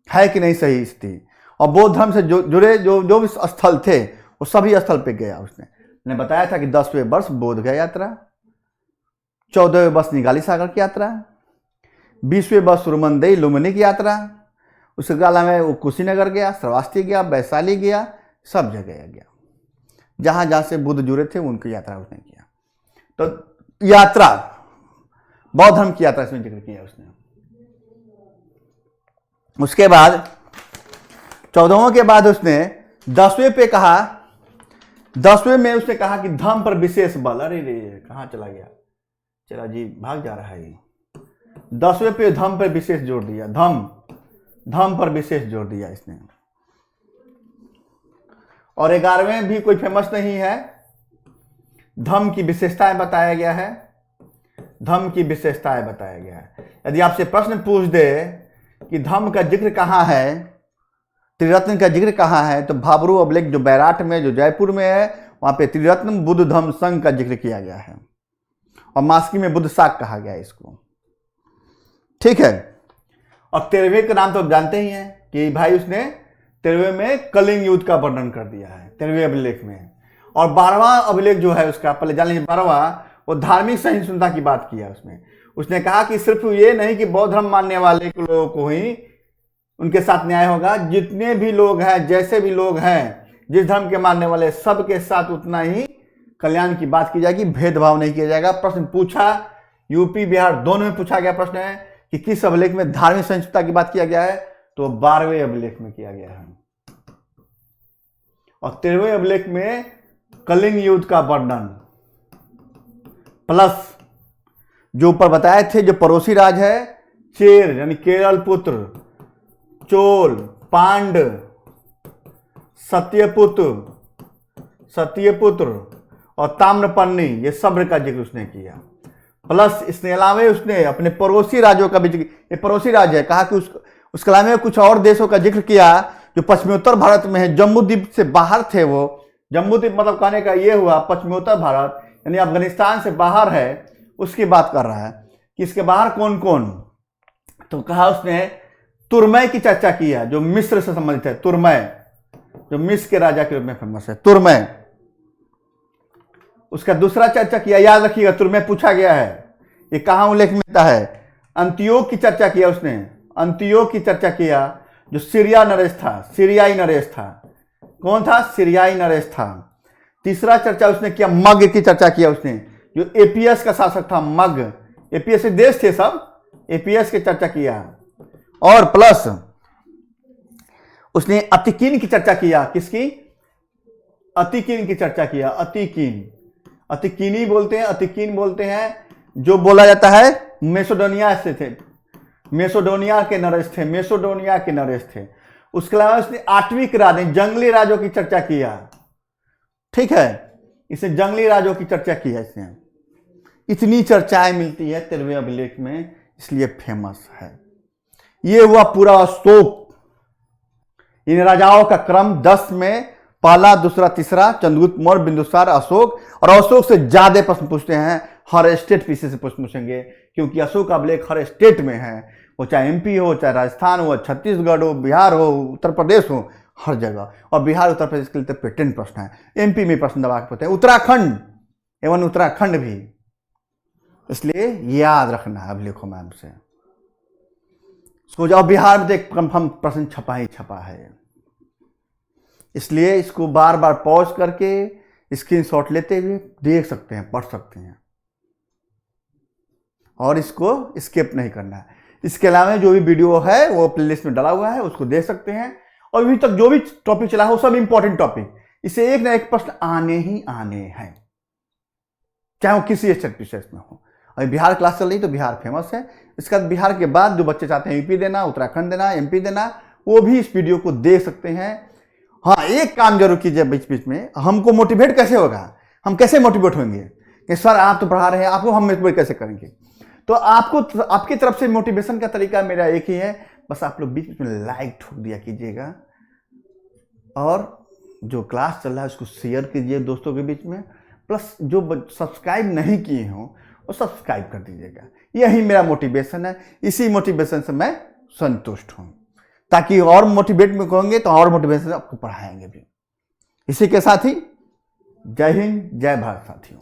है कि नहीं सही स्थिति। और बौद्ध धर्म से जुड़े जो भी स्थल थे वो सभी स्थल पे गया। उसने बताया था कि 10वें वर्ष बोध गया यात्रा, 14वें वर्ष निगाली सागर की यात्रा, 20वें वर्ष सुरमंदई लुम्बिनी की यात्रा, उसके काल में वो कुशीनगर गया, श्रावस्ती गया, वैशाली गया, सब जगह गया जहां जहां से बुद्ध जुड़े थे उनकी यात्रा उसने किया। तो यात्रा बौद्ध धर्म की यात्रा इसमें जिक्र किया उसने। उसके बाद 14वें के बाद उसने 10वें पे कहा, 10वें में उसने कहा कि धम्म पर विशेष बल। अरे रे कहां चला गया, चला जी भाग जा रहा है ये। 10वें पे धम्म पर विशेष जोर दिया, धम्म पर विशेष जोर दिया इसने। और 11वें भी कोई फेमस नहीं है, धम्म की विशेषताएं बताया गया है, धम्म की विशेषताएं बताया गया है। यदि आपसे प्रश्न पूछ दे कि धम्म का जिक्र कहाँ है, त्रिरत्न का जिक्र कहाँ है, तो भाबरू अभिलेख जो बैराट में, जो जयपुर में है, वहां पे त्रिरत्न बुद्ध धम्म संघ का जिक्र किया गया है और मास्की में बुद्ध शाक कहा गया है इसको। ठीक है। और 13वें का नाम तो आप जानते ही हैं कि भाई उसने 13वें में कलिंग युद्ध का वर्णन कर दिया है 13वें अभिलेख में। और 12वां अभिलेख जो है उसका पहले जान लीजिए, 12वां वो धार्मिक सहिष्णुता की बात किया उसमें। उसने कहा कि सिर्फ ये नहीं कि बौद्ध धर्म मानने वाले लोगों को ही उनके साथ न्याय होगा, जितने भी लोग हैं, जैसे भी लोग हैं, जिस धर्म के मानने वाले सबके साथ उतना ही कल्याण की बात की जाएगी, भेदभाव नहीं किया जाएगा। प्रश्न पूछा, यूपी बिहार दोनों में पूछा गया प्रश्न है कि किस अभिलेख में धार्मिक सहिष्णुता की बात किया गया है, तो 12वें अभिलेख में किया गया है। और 13वें अभिलेख में कलिंग युद्ध का वर्णन प्लस जो ऊपर बताए थे, जो पड़ोसी राज है, चेर यानी केरल पुत्र, चोल, पांड, सत्यपुत्र और ताम्रपर्णी, ये सब्र का जिक्र उसने किया। प्लस इसके अलावा उसने अपने पड़ोसी राज्यों का भी जिक्र, ये पड़ोसी राज्य है, कहा कि उसके अलावा कुछ और देशों का जिक्र किया जो पश्चिमोत्तर भारत में है, जम्मू द्वीप से बाहर थे। वो जम्मू द्वीप मतलब कहने का ये हुआ पश्चिमोत्तर भारत यानी अफगानिस्तान से बाहर है, उसकी बात कर रहा है कि इसके बाहर कौन कौन। तो कहा उसने तुरमय की चर्चा की है जो मिस्र से संबंधित है, तुरमय जो मिस्र के राजा के रूप में फेमस है, तुरमय। उसका दूसरा चर्चा किया, याद रखिएगा तुरमय पूछा गया है, ये कहां उल्लेख मिलता है। अंत्योक की चर्चा किया उसने, अंत्योक की चर्चा किया जो सीरिया नरेश था, सीरियाई नरेश था। कौन था? सीरियाई नरेश था। तीसरा चर्चा उसने किया, मग की चर्चा किया उसने, जो एपीएस का शासक था, मग, एपीएस देश थे सब, एपीएस की चर्चा किया। और प्लस उसने अतिकीन की चर्चा किया, किसकी? अतिकीन की चर्चा किया, अतिकीन, अतिकीनी बोलते हैं, अतिकीन बोलते हैं, जो बोला जाता है मेसोडोनिया से थे, मेसोडोनिया के नरेश थे, मेसोडोनिया के नरेश थे। उसके अलावा उसने 8वीं राजा, जंगली राजों की चर्चा किया। ठीक है, इसने जंगली राजों की चर्चा की है इसने। इतनी चर्चाएं मिलती है 13वें अभिलेख में, इसलिए फेमस है। ये हुआ पूरा अशोक, इन राजाओं का क्रम 10 में पहला, दूसरा, तीसरा, चंद्रगुप्त मौर्य, बिंदुसार, अशोक। और अशोक से ज्यादा प्रश्न पूछते हैं, हर स्टेट पीछे से प्रश्न पूछेंगे, क्योंकि अशोक का अभिलेख हर स्टेट में है, वो चाहे एमपी हो, चाहे राजस्थान हो, छत्तीसगढ़ हो, बिहार हो, उत्तर प्रदेश हो, हर जगह। और बिहार उत्तर प्रदेश के लिए तो पेटेंट प्रश्न है, एमपी में प्रश्न दबा के पूछते हैं, उत्तराखंड एवं उत्तराखंड भी। इसलिए याद रखना है अभिलेखों में हमसे। सो जाओ, बिहार में तो एक कंफर्म प्रश्न छपा ही छपा है, इसलिए इसको बार बार पॉज करके स्क्रीनशॉट लेते हुए देख सकते हैं, पढ़ सकते हैं, और इसको स्किप नहीं करना है। इसके अलावा जो भी वीडियो है वो प्लेलिस्ट में डाला हुआ है, उसको देख सकते हैं। और अभी तक जो भी टॉपिक चला है वो सब इंपॉर्टेंट टॉपिक, इससे एक ना एक प्रश्न आने ही आने हैं, चाहे वो किसी स्टेट विशेष में हो। अभी बिहार क्लास चल रही तो बिहार फेमस है। इसके बाद बिहार के बाद जो बच्चे चाहते हैं यूपी देना, उत्तराखंड देना, एमपी देना, वो भी इस वीडियो को देख सकते हैं। हाँ, एक काम जरूर कीजिए बीच बीच में, हमको मोटिवेट कैसे होगा, हम कैसे मोटिवेट होंगे कि सर आप तो पढ़ा रहे हैं, आपको हम मोटिवेट कैसे करेंगे। तो आपको आपकी तरफ से मोटिवेशन का तरीका मेरा एक ही है, बस आप लोग बीच में लाइक ठोक दिया कीजिएगा, और जो क्लास चल रहा है उसको शेयर कीजिए दोस्तों के बीच में, प्लस जो सब्सक्राइब नहीं किए हों वो सब्सक्राइब कर दीजिएगा। यही मेरा मोटिवेशन है, इसी मोटिवेशन से मैं संतुष्ट हूँ, ताकि और मोटिवेट में कहोगे तो और मोटिवेशन आपको पढ़ाएंगे भी। इसी के साथ ही जय हिंद, जय भारत साथियों।